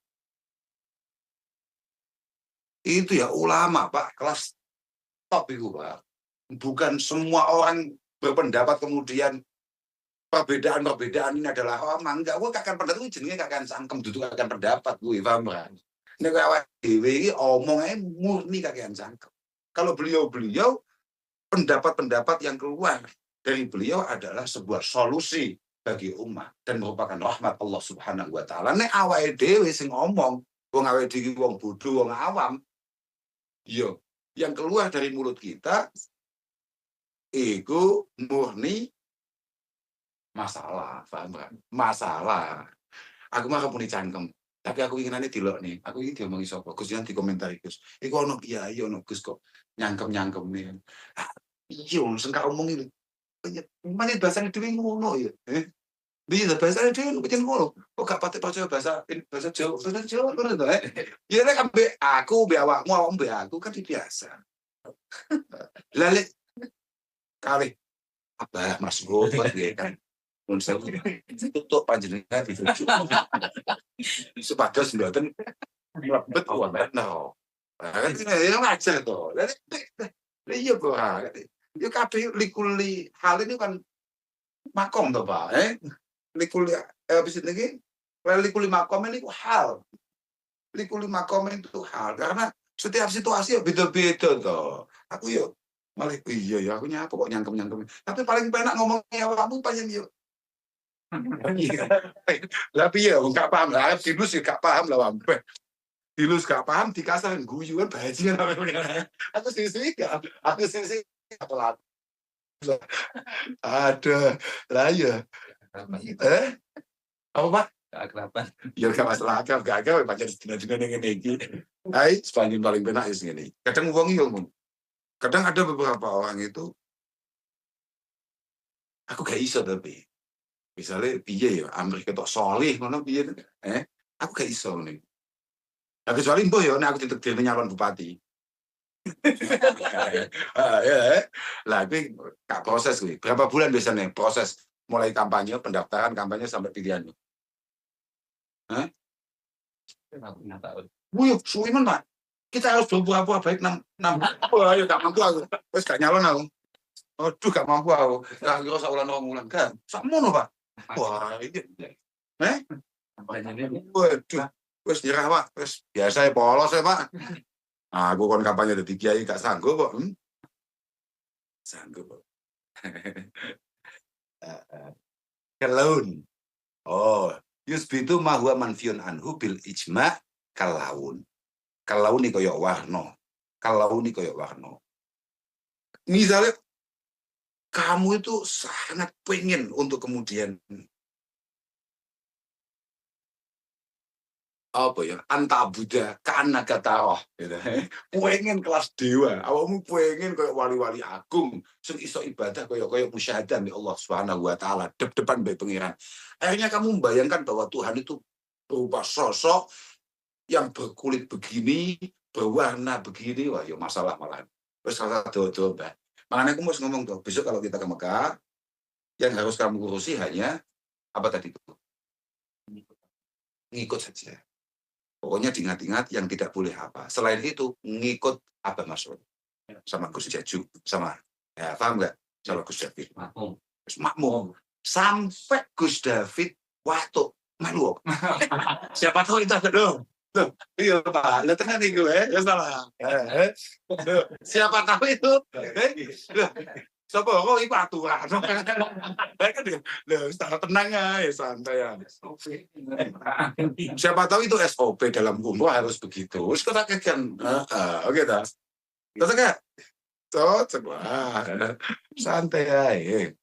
Itu ya ulama, Pak, kelas top itu, Pak. Bukan semua orang berpendapat kemudian perbedaan ini adalah enggak, gue kakak pendapat itu jenenge kakak sangkem duduk kakak pendapat gue, paham kan? Nek awake dhewe iki omongane murni kakek sangkem. Kalau beliau pendapat-pendapat yang keluar dari beliau adalah sebuah solusi bagi umat dan merupakan rahmat Allah Subhanahu wa taala. Nek awake dhewe sing ngomong, wong awake dhewe wong bodoh, wong awam, yo yang keluar dari mulut kita itu murni masalah, paham kan? Masalah. Aku mah kepuni cangkem. Tapi aku inginannya dilok nih. Aku ini diomongi sapa? Gus yang dikomentari Gus. Iku ono kiai ono Gus kok nyangkem nih. Iya, sing kak omongin. Mana bahasane dhewe ngono ya. Bisa bahasane dhewe pancen ngono. Kok gak pati percaya bahasa Jawa. Bahasa Jawa ngono to. Ya nek ambek aku, mbek awakmu, mbek aku kan biasa. Lali kali apa Mas Bro ya kan. Nun sewu tutuk panjenengan dituju. Supados mboten mlebet wonten no. Kan ya ngajar to. Lah iya kok. Ya kabeh likuli hal ini kan makom to, Pak, likuli habis ini likuli makom ini hal. Likuli makom itu hal karena setiap situasi ya beda-beda to. Aku yo malah iya ya aku nyapa kok nyangkem. Tapi paling penak ngomongnya awakmu panjang yo. Tapi ya enggak paham lah, Dilus ya enggak paham lah wampe. Dilus enggak paham dikasarin guyuan bajingan. Aku sih apa ada lah ya. Apa Pak? keakraban. Ya gak masalah akrab, gak akrab pancen dina-dina ngene iki. Hai, paling penak wis ngene. Kadang wong ilmu. Kadang ada beberapa orang itu aku gak iso tapi. Misalnya piye ya, amrih ketok solih ngono piye. Aku gak iso ngene. Nah, kecuali mbah ya nek aku ditakdirne nyalon bupati. Ya. Lah kuwi gak proses kuwi. Berapa bulan biasanya proses mulai kampanye, pendaftaran kampanye sampai pilihan? Hah? Aku nggak tahu. Wih, suwi men, Pak. Kita harus berpura-pura baik 6. Wah, ayo gak mampu aku. Wis gak nyalon aku. Aduh, gak mampu aku. Lah kira sak wulan 2 wulan kan. Sakmono, Pak. Wah, iki. Waduh. Wis nyerah, Pak. Wis biasa polos ya, Pak. Aku kon kampanye dadi kiai gak sanggup kok. Sanggup kok. Kelaun. Oh, yusbitu ma huwa manfiyun anhu bil ijma' kalaun. Kalaun iki koyo warna. Kalaun iki koyo warna. Misalnya kamu itu sangat pengen untuk kemudian apa ya, anta Buddha karena kata gitu. Pengen kelas dewa, awakmu pengen kayak wali-wali agung sing iso ibadah kayak musyahadah nih Allah Subhanahu wa taala depan bae pengiran. Akhirnya kamu membayangkan bahwa Tuhan itu berupa sosok yang berkulit begini, berwarna begini, wah ya masalah malah. Terus salah satu Mbak. Makanya aku mau ngomong tuh, besok kalau kita ke Mekah, yang harus kamu urusi hanya apa tadi itu? Ngikut saja. Pokoknya diingat-ingat yang tidak boleh apa. Selain itu, ngikut apa maksud? Sama Gus Jaju, sama. Ya, paham nggak? Sama Gus David. Makmum. Sampai Gus David waktu melu. Siapa tahu itu ada dong. Iya Pak, lihat kan itu ya salah. Siapa tahu itu? Siapa kok itu aturan? Kan secara tenang ya santai ya. Siapa tahu itu SOP dalam umroh harus begitu. Terus kita kan, oke dah. Terus kan, cocok lah, santai aja.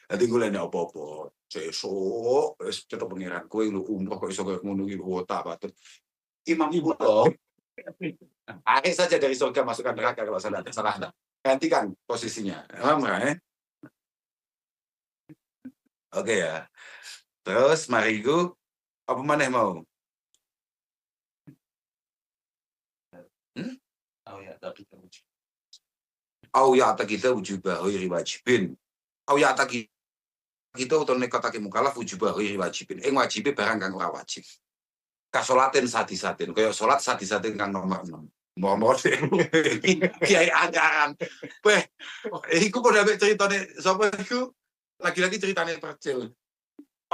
Nanti gue lihat apa-apa. Sesuk, cetok pengiran kue lu umroh kok iso kayak ngono iki wota patut. Imam ibu loh. Akhir saja dari surga masukkan neraka kalau salah. Gantikan posisinya. Paham ya? Oke ya. Terus mariku apa maneh mau? Au ya ta kita wujubah wajibin. Au ya ta kita utawa nekatake mukallaf wujubah wajibin. Wajibe barang kang ora wajib. Kasolatin sadi-sadin, kaya salat sadi-sadin kang nomor 6. Momor kiai ajaran. Weh, iku padha mek ceritane sapa iku? Lagi-lagi ceritane Percil.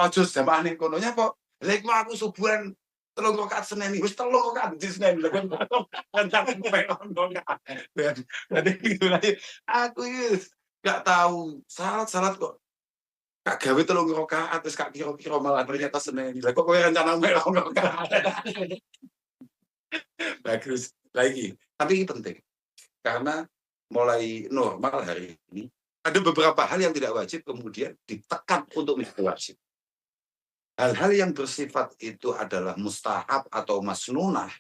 Aja zamane kono nyapa? Lha iku aku subuhan 3 rakaat Senin wis 3 rakaat di Senin. Aku iki gak tahu salat kok Kak gawe 3 rakaat terus Kak kira-kira malah ternyata Senin. Lah kok kowe rencana mek 3 rakaat. Bagus. Lagi. Tapi ini penting. Karena mulai normal hari ini ada beberapa hal yang tidak wajib kemudian ditekan untuk menjadi wajib. Hal-hal yang bersifat itu adalah mustahab atau masnunah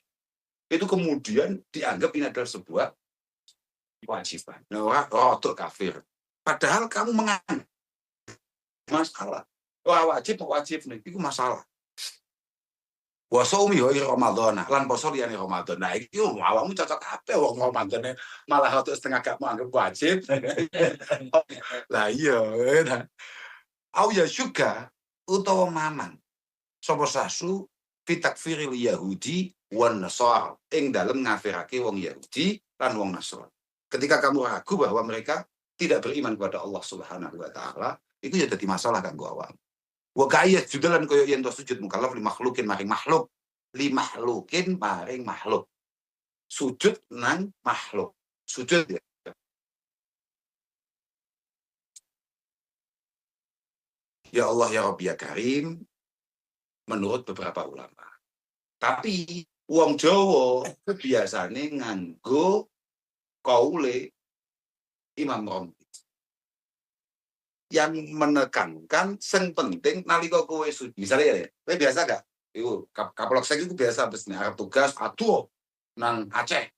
itu kemudian dianggap ini adalah sebuah kewajiban. Nah, rotok kafir. Padahal kamu menganggap masalah. Wah, wajib nih, itu masalah. Wa shaumi wa Ramadan lan poso liyane Ramadan. Nah iki awakmu cocok kabeh wong Ramadane malah rada setengah gak mau anggap wajib. Lah iya. Au ya syuga utawa mamang. Sapa sasu fitakfiril Yahudi wan Nasara ing dalem ngafirake wong Yahudi lan wong Nasrani. Ketika kamu ragu bahwa mereka tidak beriman kepada Allah Subhanahu wa taala, itu ya dadi masalah kanggo awakmu. Wa kayat judalan koyo yen to sujud mukallaf li makhlukin maring makhluk. Li makhlukin maring makhluk. Sujud nang makhluk. Sujud ya. Ya Allah ya Rabbi ya Karim menurut beberapa ulama. Tapi wong Jawa biasane nganggo kaule Imam Romli. yang menekankan sing penting nalika kowe misalnya ya, kowe biasa gak? Iku Kapolsek itu biasa habis nih arep tugas aduh nang Aceh.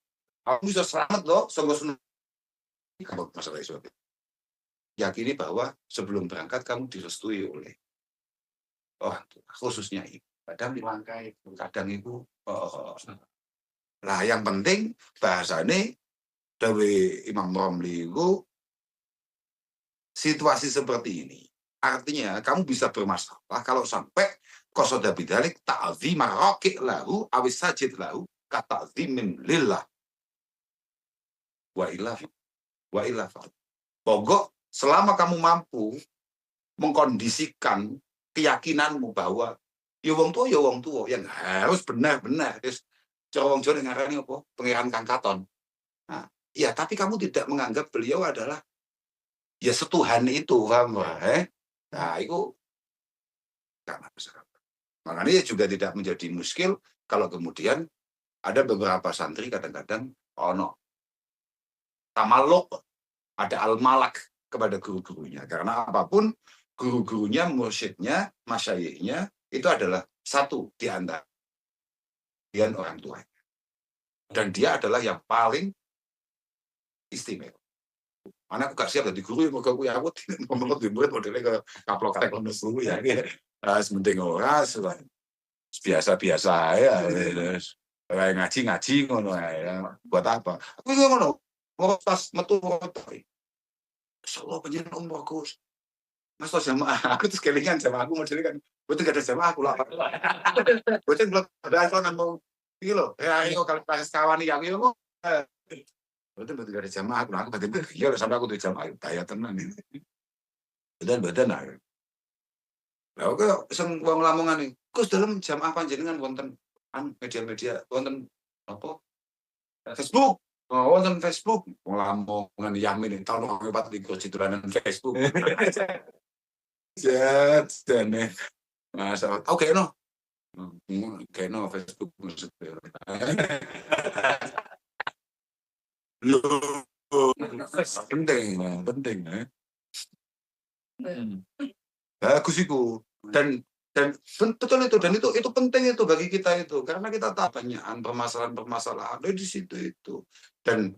Aku bisa selamat loh sungguh kalau masalah itu. Yakini bahwa sebelum berangkat kamu direstui oleh khususnya ibu. Kadang ibu lah yang penting bahasane Dawe Imam Romli itu situasi seperti ini. Artinya kamu bisa bermasalah kalau sampai qasoda bidzalik ta'zima raqi' lahu awis sajid lahu kata'zimin lillah. Wa illa pokok selama kamu mampu mengkondisikan keyakinanmu bahwa ya wong tua yang harus benar-benar terus wong Jawa ngarani apa? Pangeran Kang Katon. Nah, ya tapi kamu tidak menganggap beliau adalah ya setuhan itu, paham? Nah, itu karena makanya juga tidak menjadi muskil kalau kemudian ada beberapa santri kadang-kadang tamaluk, ada al-malak kepada guru-gurunya. Karena apapun guru-gurunya, mursyidnya, masyayikhnya itu adalah satu di antara orang tuanya. Dan dia adalah yang paling istimewa. Mana aku gak siap jadi guru yang mau aku ya aku ngomong di murid modelnya ke kaplok teknologi dulu ya. Sementing ora biasa-biasa ya. Kayak ngaji ngono ya. Buat apa? Aku ngono. Mau pas metu Solo penyen bagus. Mas to jamaah aku terus kelingan jamaah aku modelnya kan. Betul gak ada jamaah aku lah. Betul belum ada kan mau iki lho. Ya ayo kalau pas kawan yang yo betul gak ada jamaah aku batin ya sampai aku tuh jamaah daya tenan ini. Badan lah. Lah kok sing wong Lamongan iki, Gus dalam jamaah panjenengan wonten media-media wonten apa? Facebook. Wonten Facebook, wong Lamongan Yamin tahun 2024 cituranan Facebook. Jane. Masa oke no. Kayaknya Facebook maksudnya. Loh, penting. Bagus itu dan betul itu dan itu penting itu bagi kita itu karena kita tahu banyakan permasalahan di situ itu dan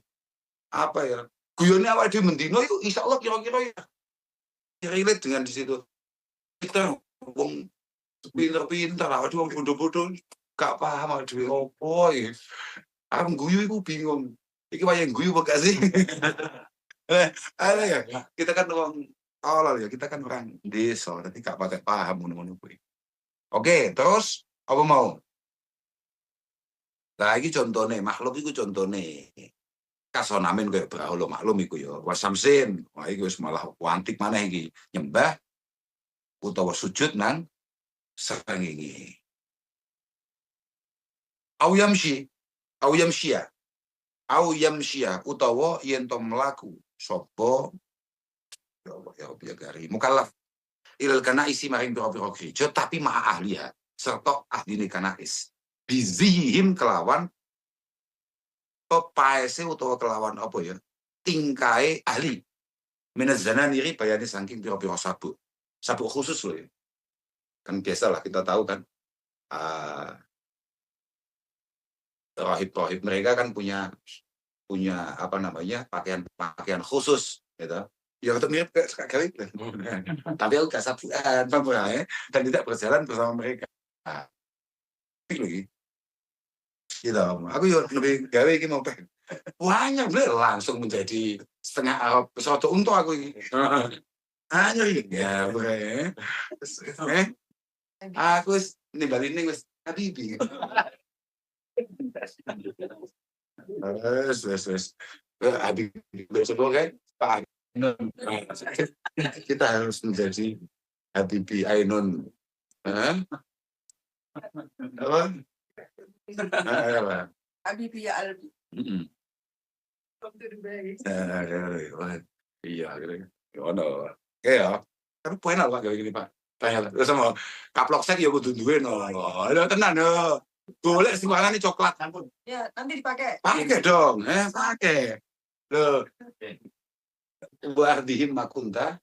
apa ya guyone awak dhewe mendino itu insyaallah kira-kira ya relate dengan di situ kita wong pinter-pinter awak dhewe wong bodoh-bodoh gak paham awak dhewe opo iki aku guyu iku bingung iki wayahe guyu apa gak sih ada ya kita kan wong awal ya kita kan orang desa tapi gak pakai paham ngono-ngono kuwi. Oke, terus apa mau? Nah, ini contohnya, makhluk itu contohnya. Kasonamin kayak beraulo maklum iku ya. Wasamsin, wah iki wis malah wantik maneh iki. Nyembah utawa sujud nang srengenge. Au yamsya utawa yen to mlaku sapa ya gari mukallaf ilal kanais maring pira-pira gereja tapi ma'a ahliha serta ahline kanais bizihim kelawan pepaese utawa kelawan apa ya tingkae ahli minazana niri bayani saking pira-pira sabuk khusus loh ya kan biasalah kita tahu kan rohib mereka kan punya apa namanya pakaian khusus gitu. Ya untuk mirip kayak sekali tapi aku gak sabuan dan tidak berjalan bersama mereka lagi gitu aku lebih gawe ini mau banyak langsung menjadi setengah Arab pesawat untuk aku ini hanya ya aku nimbalin ini wis Habibi wes Habibi besok kan Pak kita harus menjadi Habibi Ainun. Apa? Habibi ya Albi. Iya, oke ya. Tapi poin apa kayak gini Pak? Tanya lah. Sama kaplok saya ya kudu duwe no. Tenan yo. Boleh sembarang ini coklat ampun. Ya, nanti dipakai. Pakai dong, pakai. Loh. Wa ardihim makunta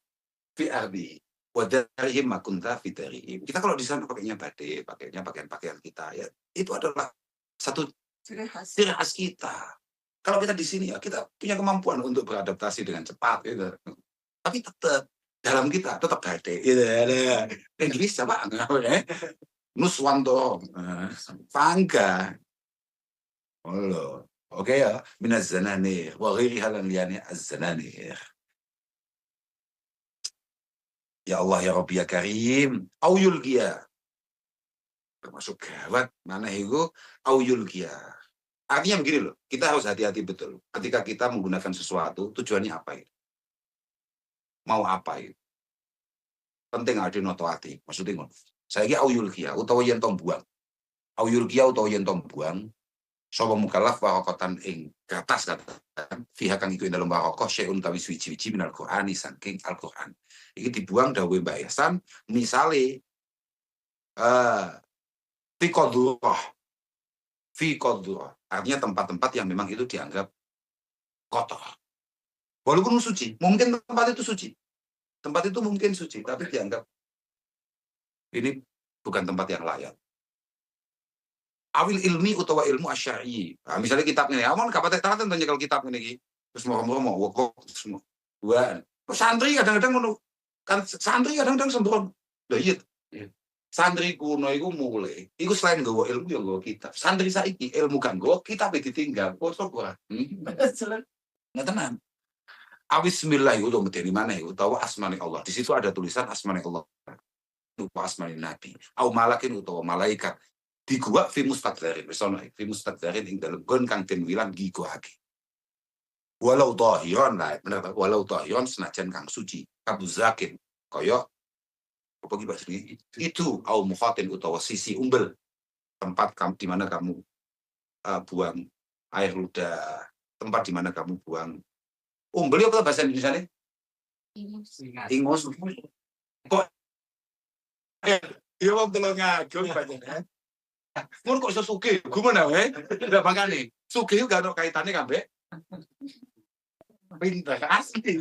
fi ardi wa darihim ma kunta fi darihim. Kita kalau di sana pakainya badai, pakainya pakaian-pakaian kita ya, itu adalah satu Ciri khas. ciri khas kita. Kalau kita di sini ya kita punya kemampuan untuk beradaptasi dengan cepat gitu. Tapi tetap dalam kita tetap badai gitu. Ada Indonesia Pak. Nuswanto, Fangga. Allah. Oke ya, minaz zananir wa ghairi halan liyani az-zananir. Ya Allah ya Rabbi ya Karim, au yulqiya. Termasuk gawat mana itu au yulqiya. Artinya begini loh, kita harus hati-hati betul. Ketika kita menggunakan sesuatu, tujuannya apa itu? Mau apa itu? Penting ada noto hati. Maksudnya ngono. Saya au yulqiya utawa yen tong buang. Au yulqiya utawa yen tong buang. Sapa mukallaf warokotan ing kertas katakan fiha kang iku ing dalem warokoh syai'un tawi suci-suci minal Qur'ani saking Al-Qur'an. Iki dibuang dawuh Mbak Ihsan misale fi qadurah artinya tempat-tempat yang memang itu dianggap kotor. Walaupun suci, mungkin tempat itu suci. Tempat itu mungkin suci, tapi dianggap ini bukan tempat yang layak. Awil ilmi utawa ilmu asyari. Nah, misalnya kitab ini, aman kapan tanya kalau kitab ini, terus mau wokok semua. Dua. Santri kadang-kadang ngono. Kan santri kadang-kadang sembrono. Lah iya. Santri kuno iku mulai. Iku selain nggawa ilmu ya nggawa kitab. Santri saiki ilmu kan nggawa kitab ditinggal. Foto ora. Nah tenang. Awis bismillah itu medeni mana utawa asmani Allah. Di situ ada tulisan asmani Allah. Utawa asmani Nabi. Au malakin utawa malaikat. Di gua fi mustaqdarin ing dalem gon kang den wilang gigoake walau tahiran lah bener walau tahiran senajan kang suci kabu zakin kaya apa ki bahasa ini itu au mukhatin utawa sisi umbel tempat kamu di mana kamu buang air ludah tempat di mana kamu buang umbel apa bahasa Indonesia ingus kok ya wong telu ngagum banyak ngono kok iso sugih, gimana wae? Lah makane, sugih gak ono kaitane kabeh. Pinter asli.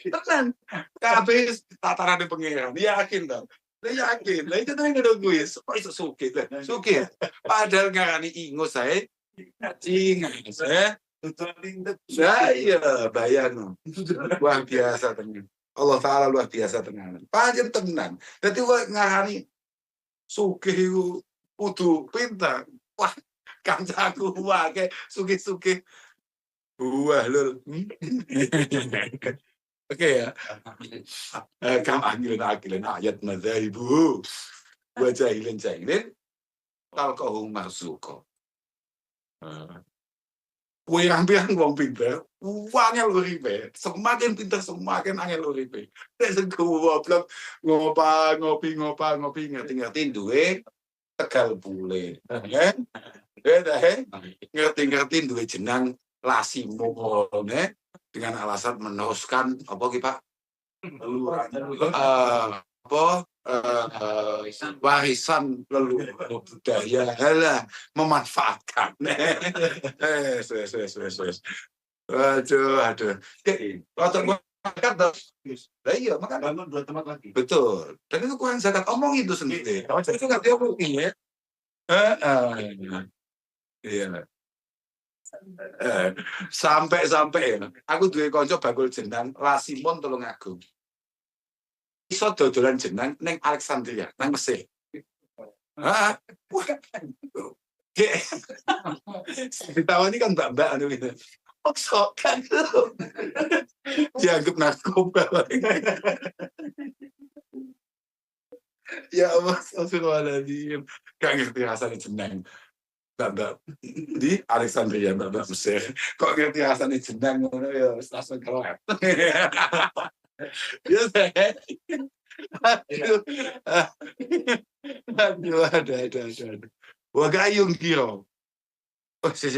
Tenan. Kabeh tatarane pangeran, yakin to. Yakin. Lah itu nang ngono kuwi, kok iso sugih. Sugih. Padahal ngarani ingus ae. Cingas, saya bayang. Luar biasa tenan. Allah Ta'ala luar biasa tenan. Pancen tenan. Dadi ngarani sugih iku kudu pinter. Wah, kancaku wae sugih-sugih. Wah, lul. Oke ya. Kam akilin ayat madzahibu. Wa jahilin talqahu marzuqa. Pirang-pirang wong pinter, angel uripe. Semakin pinter semakin angel uripe. Nek sing goblok ngopi ngerti-ngerti duwe Tegal Bule. Ngerti-ngerti duwe jenang Lasimo dengan alasan meneruskan apa ki Pak? Warisan leluhur budaya lah memanfaatkan. Aduh. Lah iya, makanya bangun dua tempat lagi. Betul. Dan itu kurang zakat omong itu sendiri. Itu nggak diomongin ya. Iya. Sampai aku duwe kanca bakul jenang Lasimon Tulungagung. Iso dodolan jenang neng Alexandria, nang Mesir. Ditawani kan mbak-mbak anu gitu. Sok kan. Dianggap narkoba. Ya Allah, astagfirullahaladzim. Gak ngerti rasanya jenang. Mbak-mbak di Alexandria, mbak-mbak Mesir. Kok ngerti rasanya jenang ngono ya, langsung kelewat. Ya saya. Aduh, ada. Wagayung kiro. Oh, si.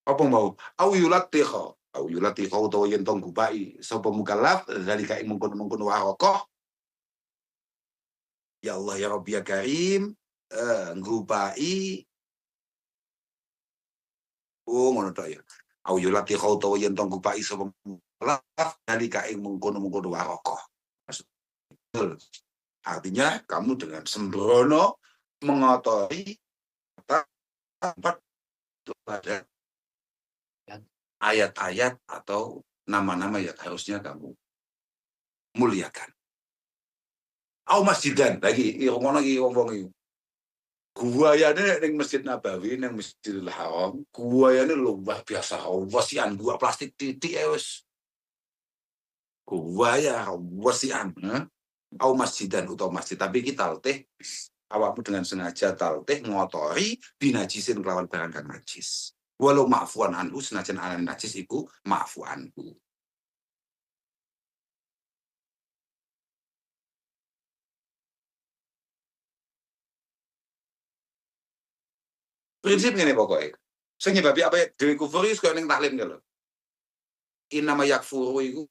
Apa mau? Au yulatiha utawa yen tong gubai sapa mukallaf zalika ing mungkon warokoh. Ya Allah ya Rabbi ya Karim, ngubai. Oh, ngono ta ya. Au yulatiha utawa yen tong gubai sapa dari kaing mengkono-mengkono warokoh. Artinya kamu dengan sembrono mengotori tempat pada ayat-ayat atau nama-nama yang harusnya kamu muliakan. Au masjidan lagi, ngono iki wong-wong iki. Guayane ning Masjid Nabawi, ning Masjidil Haram, guayane luar biasa. Wasian gua plastik titik wis. Guaya wasian, au masjidan utawa masjid. Tapi kita taltih awakmu dengan sengaja taltih ngotori binajisin kelawan barang kang najis. Walau ma'fuan anhu senajan anan najis iku ma'fu anhu. Prinsip ngene pokoknya. Sing nyebabi apa ya dhewe kufur iku kaya ning taklim lho. Innama yakfuru iku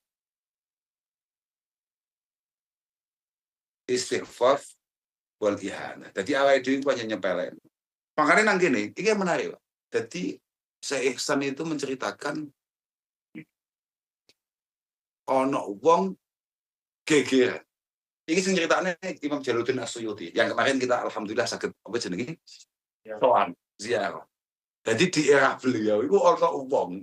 istighfar wal ihana. Dadi awake dhewe ku hanya nyepelek. Makanya nang kene, iki menarik, Pak. Dadi Syekh Ihsan itu menceritakan ono wong gegeran. Iki sing ceritane Imam Jalaluddin As-Suyuti. Yang kemarin kita alhamdulillah saged apa jenenge? Soan ziarah. Jadi di era beliau itu ono wong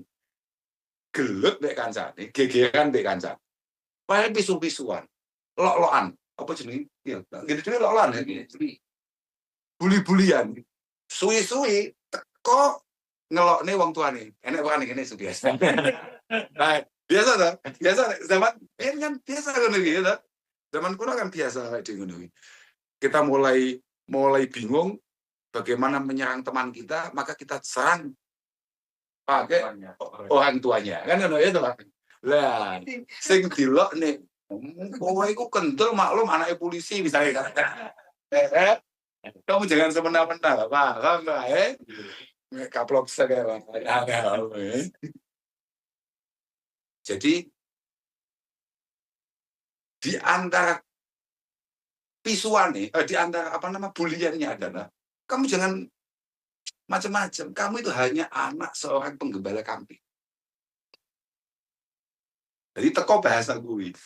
gelut mek kancane, gegeran mek kancane. Pae pisu-pisuan, lok-lokan, apa jenenge? Ya, gede lok-lokan ya. Buli-bulian. Suwi-suwi teko ngelokne wong tuane. Enek wae ngene biasa. Nah, biasa ta? Biasa zaman kan biasa ngono iki ya. Zaman kuno kan biasa di ngono iki. Kita mulai bingung bagaimana menyerang teman kita, maka kita serang pakai orang tuanya. Kan ngono ya, Pak. Lah, sing dilok nih, kowe iku kendel maklum anake polisi misalnya. Kamu jangan semena-mena, paham enggak? Kaplok segala. Jadi di antara pisuane, di antara buliannya adalah kamu jangan macam-macam. Kamu itu hanya anak seorang penggembala kambing. Jadi teko bahasa gue.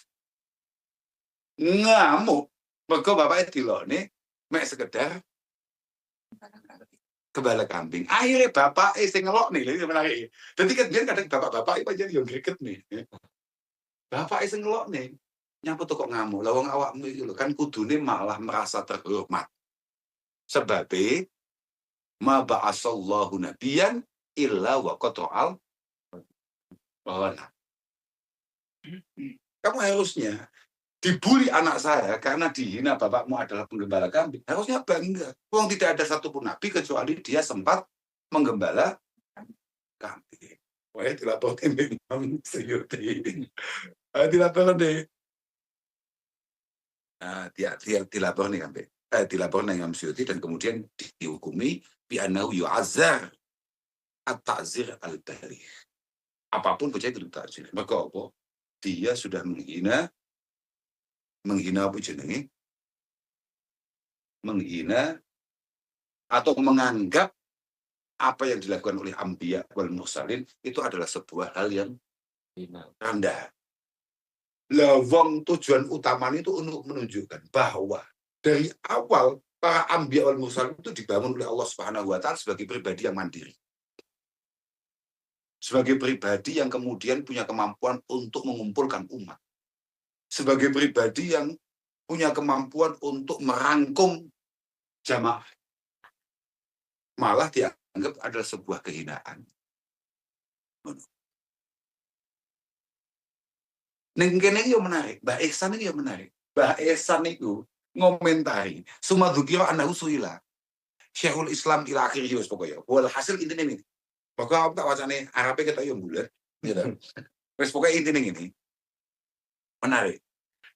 Ngamuk. Mergo bapaknya dilokne mek sekedar gembala kambing. Akhirnya bapak sing ngelokne lha menarik. Dadi kadang bapak-bapak iki pancen yo greget nih. Bapak sing ngelokne nyapa kok ngamuk. Lah wong awakmu iki lho kan kudune malah merasa terhormat. Sebabe ma ba'asallahu nabiyan illa wa qata'al bawana. Kamu harusnya dibully anak saya karena dihina bapakmu adalah penggembala kambing. Harusnya bangga. Wong tidak ada satupun nabi kecuali dia sempat menggembala kambing. Wah, dilaporkan Imam Suyuti. Dilaporkan deh. Dia dilaporkan nih kambing. Dilaporkan Imam Suyuti dan kemudian dihukumi bi'annahu yu'azzar at-ta'zir al-baligh. Apapun percaya itu ta'zir. Maka apa? Dia sudah menghina apa jenenge? Menghina atau menganggap apa yang dilakukan oleh Anbiya wal Mursalin itu adalah sebuah hal yang rendah. Lah wong tujuan utamanya itu untuk menunjukkan bahwa dari awal para Anbiya wal Mursalin itu dibangun oleh Allah Subhanahu wa taala sebagai pribadi yang mandiri. Sebagai pribadi yang kemudian punya kemampuan untuk mengumpulkan umat. Sebagai pribadi yang punya kemampuan untuk merangkum jamaah. Malah dianggap adalah sebuah kehinaan. Ning kene iki yo menarik, Mbak Ihsan iki yo menarik. Mbak Ihsan itu ngomentari sumadukira anahu suila. Syekhul Islam ila akhir wis pokoknya. Wal hasil intine ini. Pokoknya aku tak wacane Arabe ketok yo bulet, gitu. Wis pokoke intine ngene. Menarik.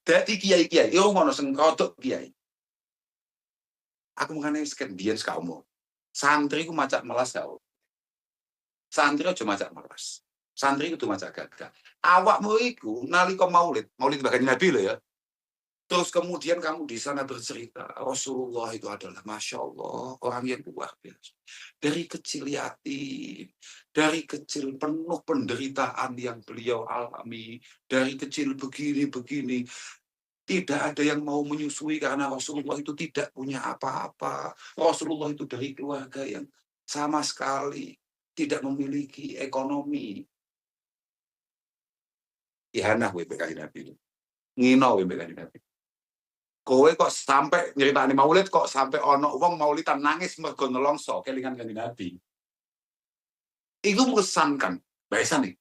Dadi kiai-kiai, yo ngono sing rodok kiai. Aku mengane sekian biyen sakamu. Santri ku macak melas kau. Santri aja macak melas. Santri kudu macak gagah. Awakmu iku nalika maulid bagian Nabi lho ya. Terus kemudian kamu di sana bercerita, Rasulullah itu adalah Masya Allah, orang yang luar biasa. Dari kecil yatim, dari kecil penuh penderitaan yang beliau alami, dari kecil begini-begini. Tidak ada yang mau menyusui karena Rasulullah itu tidak punya apa-apa. Rasulullah itu dari keluarga yang sama sekali tidak memiliki ekonomi. Ihanah WPK Nabi. Ngino WPK Nabi. Kowe kok sampai nyeritani maulid kok sampai ono wong maulidan nangis mergo nelongso kelingan Kanjeng Nabi. Iku mengesankan, bahasa nih.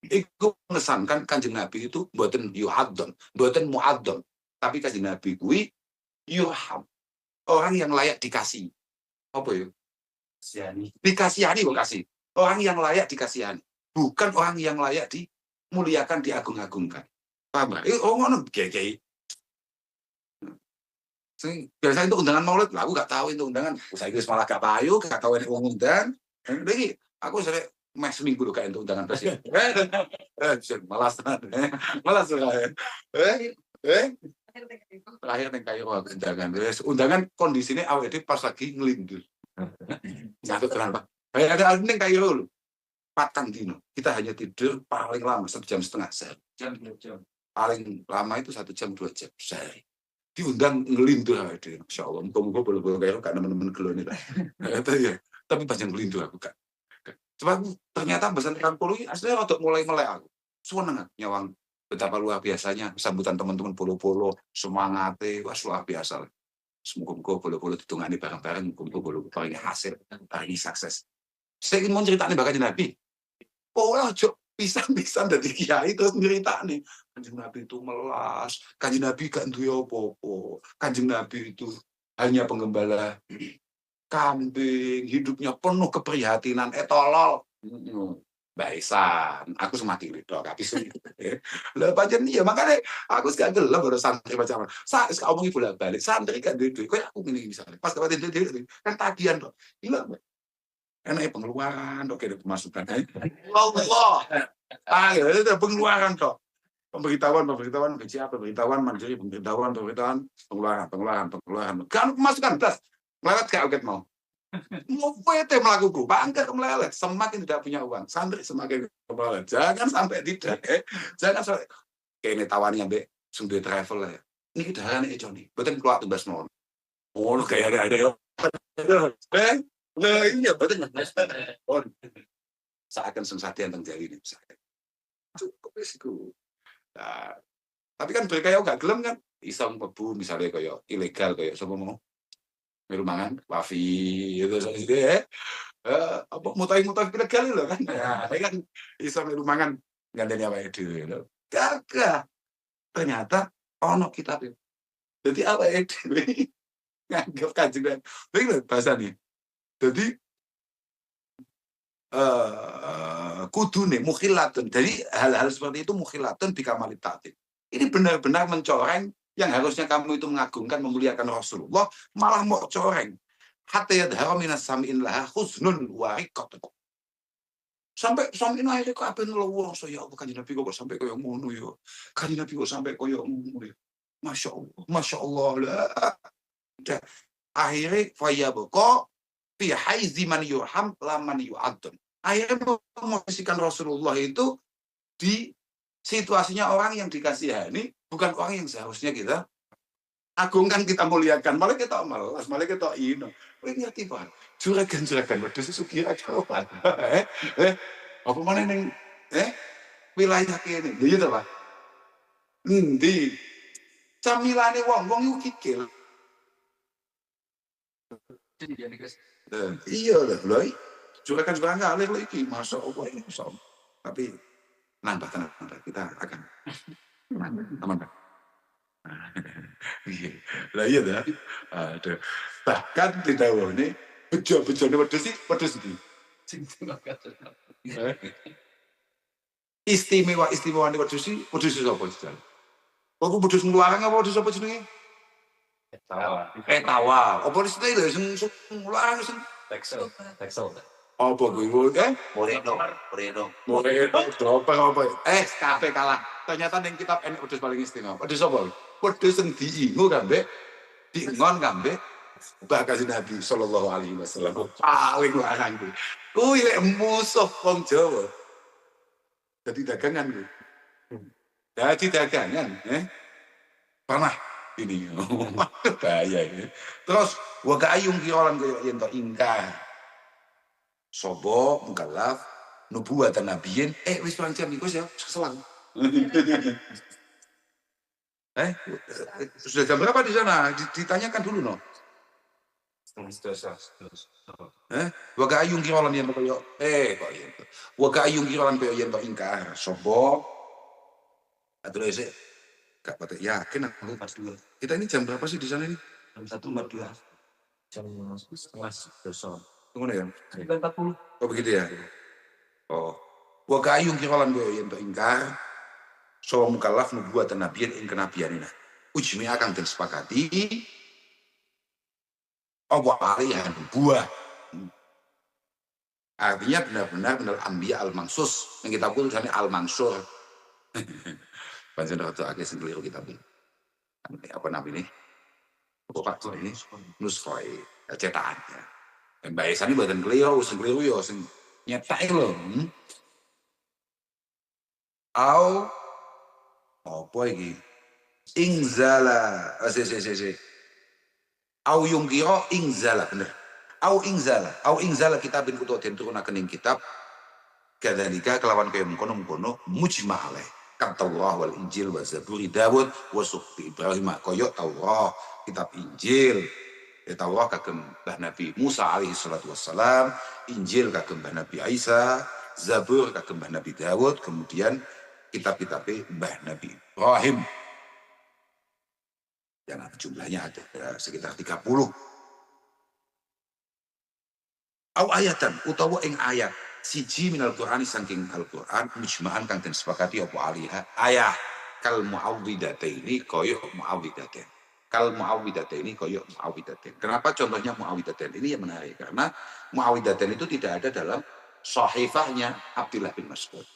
Iku mengesankan Kanjeng Nabi itu mboten yuhaddon, mboten muaddon, tapi Kanjeng Nabi kuwi yurham. Orang yang layak dikasih. Apa ya? Dikasihani kok kasih. Orang yang layak dikasihani, bukan orang yang layak dimuliakan, diagung-agungkan. Paham? Oh ngono gege. Biasanya itu undangan maulid, aku gak tahu itu undangan. Saya kira malah gak payu, gak tahu ini uang undangan. Jadi aku sering seminggu loh kayak itu undangan presiden. Malas, malas suka. Terakhir nih kayak undangan. Undangan kondisinya awet pas lagi ngelindur. Nyatut kenapa? Kayak ada nih kayak lo. Patang dino. Kita hanya tidur paling lama 1,5 jam sehari. Jam. Paling lama itu 1 jam 2 jam sehari. Diundang ngelindur aja, Masya Allah. Muka-muka boleh-boleh kayak kan teman-teman gelon itu. Tapi panjang ngelindur aku kan. Coba ternyata pesan Polo aslinya untuk mulai melek aku. Seneng nyawang betapa luar biasanya sambutan teman-teman Polo semangatnya wah luar biasa. Semoga Polo ditungani bareng-bareng, muka Polo paling hasil, paling sukses. Saya ingin mau ceritakan bakal Nabi. Oh, pisan-pisan dari kiai terus nyeritane Kanjeng Nabi itu melas, Kanjeng Nabi gak duwe apa-apa, Kanjeng Nabi itu hanya penggembala kambing, hidupnya penuh keprihatinan, tolol. Baisan, aku semati itu, tapi lah pancen iya makanya aku gak gelem baru santri macam mana. Saya omongi bolak-balik, santri kan duit-duit, kayak aku ini misalnya, pas kawatin duit kan tagihan kok, gila. Enaknya pengeluaran, oke ada pemasukan. Allah, itu pengeluaran kok. Pemberitahuan, BCA, pemberitahuan, mandiri, pemberitahuan, pengeluaran. Kan pemasukan, plus. Melelet gak oke mau. Mau PT melakukan, bangga melelet. Semakin tidak punya uang, santri semakin melelet. Jangan sampai tidak. Jangan sampai. Kayak ini tawannya, Mbak, sumber travel ya. Ini kita harapnya Joni. Betul keluar tugas mau. Oh, kayak ada. Nah, iya betul. Seakan sensasi yang terjadi ini misalnya. Cukup risiko. Nah, tapi kan berkaya gak gelem kan, iseng pebu misalnya kayak ilegal kayak sama mau merumangan, wafi itu ya. Apa mutai-mutai ilegal loh kan. Nah, kan iseng merumangan gandeng apa itu loh. Gagah. Ternyata ono kitab itu. Jadi apa itu? Nganggap Kanjeng Nabi. Bahasa nih. Jadi kudune mukhilatun. Jadi hal-hal seperti itu mukhilatun bikamal ta'zim. Ini benar-benar mencoreng yang harusnya kamu itu mengagungkan, memuliakan Rasulullah, malah mau coreng. Hatta yadhara minas sami'in laha husnun wa riqatun. Sampai akhirnya kok apa ngelawang ya Allah Kanjeng Nabi kok sampai koyo ngono ya. Kanjeng Nabi kok sampai koyo ngono ya. Masya Allah lah. Akhirnya fayabqa fi haizi man yurham laman yu'addun. Akhirnya memposisikan Rasulullah itu di situasinya orang yang dikasihani, bukan orang yang seharusnya kita agungkan, kita muliakan. Malah kita malas, malah kita ino. Ini ngerti Pak. Juragan waduh sesukira kawan. Apa mana yang wilayah kene. Iya ta Pak. Endi? Camilane wong iku kikil. Iya lah, juragan kali lagi, masya Allah ini tapi nambah kita akan teman. Lah iya dah, bahkan tidak ini bejo-bejo ini wedhus iki. Istimewa ini wedhus sapa jenenge? Kok wedhus ngeluarang apa wedhus apa jenenge? Tawa. Apa di situ lho sing ngeluarang sing Texel. apa kuwi? Moreno. Apa? Kafe kalah. ternyata ning kitab enek wedhus paling istimewa. Wedhus apa? Wedhus sing diingu kambe, diingon kambe Mbah Kanjeng Nabi sallallahu alaihi wasallam. Paling larang kuwi. Kuwi lek musuh wong Jawa. Dadi dagangan kuwi. Dadi dagangan, pernah ini. Bahaya ini. Terus wa kayung kiolan koyo yen to ingkar. Sobo mukallaf nubuwatan nabiyin wis pirang jam iku ya selang. Sudah jam berapa di sana? Ditanyakan dulu no. Wa kayung kiolan yen to koyo kok yen. Wa kayung kiolan koyo yen to ingkar. Sobo atau sih gak patut yakin aku pas dulu. Kita ini jam berapa sih di sana ini? Jam 1.14. Jam 11.00. Tunggu ya. 9.40. Oh begitu ya. Oh. Wa kayung kiralan koyo yen to ingkar so mukallaf nubuwatan nabiyin ing kenabianina. Ujmi akan den sepakati apa alihan buah. Artinya benar-benar anbiya al-mansus. Yang kita tulisannya al-mansur. Panjenengan rada akeh sing keliru kitab ini. Apa namanya ini? Pak ini nuskoi cetakannya. Mbak Esa ini buatan keliru, sing keliru ya sing nyetak lho. Au apa iki? Ingzala, Au yungkira ingzala bener. Au ingzala kitabin utawa den turunaken ing kitab. Kadzalika kelawan kaya mengkono-mengkono mujma' alaih. Taurat wal Injil wa Zaburi Dawud wa Suhfi Ibrahim kaya Taurat kitab Injil Taurat kagem Mbah Nabi Musa alaihi salatu wassalam, Injil kagem Mbah Nabi Isa, Zabur kagem Mbah Nabi Dawud, kemudian kitab-kitab Mbah Nabi Ibrahim yang jumlahnya ada sekitar 30. Au ayatan utawa ing ayat siji minal Qur'ani saking Al-Qur'an mujma'an kang den sepakati apa alihah ayah kal muawwidataini koyo muawwidatain. Kal muawwidataini koyo muawwidatain. Kenapa contohnya muawwidatain? Ini yang menarik karena muawwidatain itu tidak ada dalam sahifahnya Abdullah bin Mas'ud.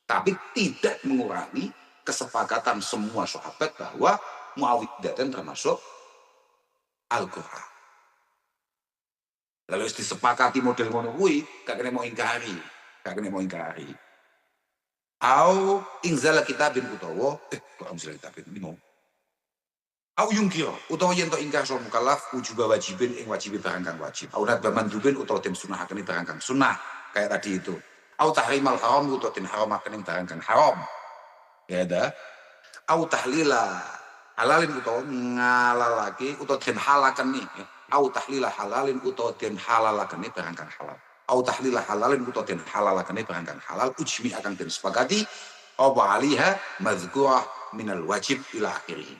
Tapi tidak mengurangi kesepakatan semua sahabat bahwa muawwidatain termasuk Al-Qur'an. Lalu disepakati model ngono kuwi, gak kena mau ingkari. Au ingzala kitabin utawa kok ingzala kitabin ini mau. Au yungkira utawa yen to ingkar sapa mukallaf wujuba wajibin ing wajib barang kang wajib. Au nadba mandubin utawa den sunahakene barang kang sunah kayak tadi itu. Au tahrimal haram utawa den haramaken ing barang kang haram. Ya ada. Au tahlila halalin utawa ngalalake utawa den halaken nih. Au tahlila halalin utawa den halalakane barang kang halal. Au tahlila halalin utawa den halalakane barang kang halal ujmi akan den sepakati apa aliha mazkurah minal wajib ila akhirih.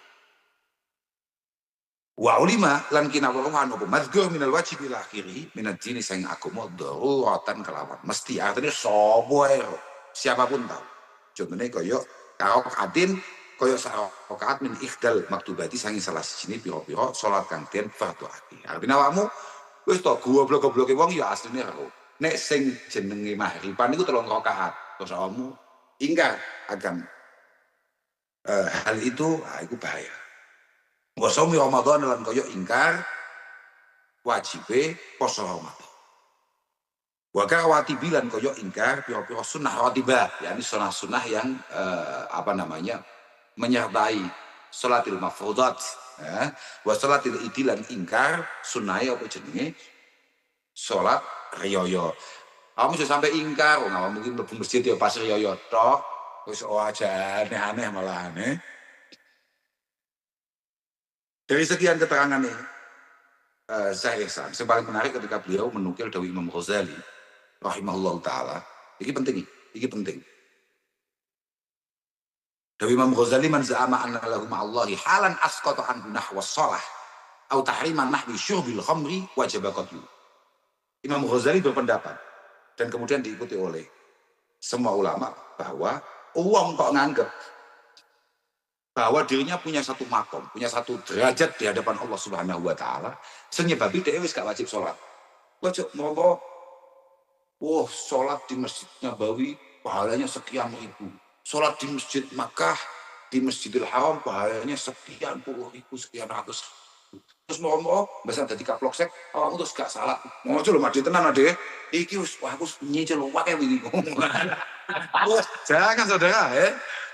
Wa ulima lan kinawaruhan apa mazkur minal wajib ila akhirih minad dini sing agama daruratan kelawan mesti artinya sapa siapapun tahu. Contohnya kaya karo adin kaya rakaat min ikhdal maktubati sangi salah sijine pira-pira salat kang den fardhuati. Artine awakmu wis to goblok-gobloke wong ya asline karo. Nek sing jenenge mahriban niku 3 rakaat. Terus awakmu ingkar akan hal itu, iku bahaya. Wa shaumi Ramadan lan kaya ingkar wajibe poso Ramadan. Wa kawatibilan kaya ingkar pira-pira sunah ratibah, yakni sunah-sunah yang menyertai sholatil mafruḍat wa sholatil idilan ingkar sunai apa jenenge sholat riyoyo. Kamu sudah sampai ingkar nggak mungkin mlebu masjid ya pas riyoyo tok wis aja aneh-aneh malah aneh. Dari sekian keterangan ini Syekh Ihsan yang paling menarik ketika beliau menukil dari Imam Ghazali rahimahullah taala. Ini penting. Dari Imam Ghazali man za'ama anna lahu ma'allahi halan asqata anhu nahwa shalah atau tahriman nahwi syurbil khamri wajib qatlu. Imam Ghazali berpendapat dan kemudian diikuti oleh semua ulama bahwa uang kok nganggep bahwa dirinya punya satu makom, punya satu derajat di hadapan Allah Subhanahu wa taala, senyebabi dia wis gak wajib salat. Wajib mau salat di Masjid Nabawi pahalanya sekian ribu. sholat di Masjid Makkah, di Masjidil Haram bahayanya sekian puluh ribu, sekian ratus. Terus mau bahasa dadi kaplok sek, awakmu terus gak salah. Ngono lho mati tenan ade. Iki wis aku nyicil wae wingi. Jangan saudara,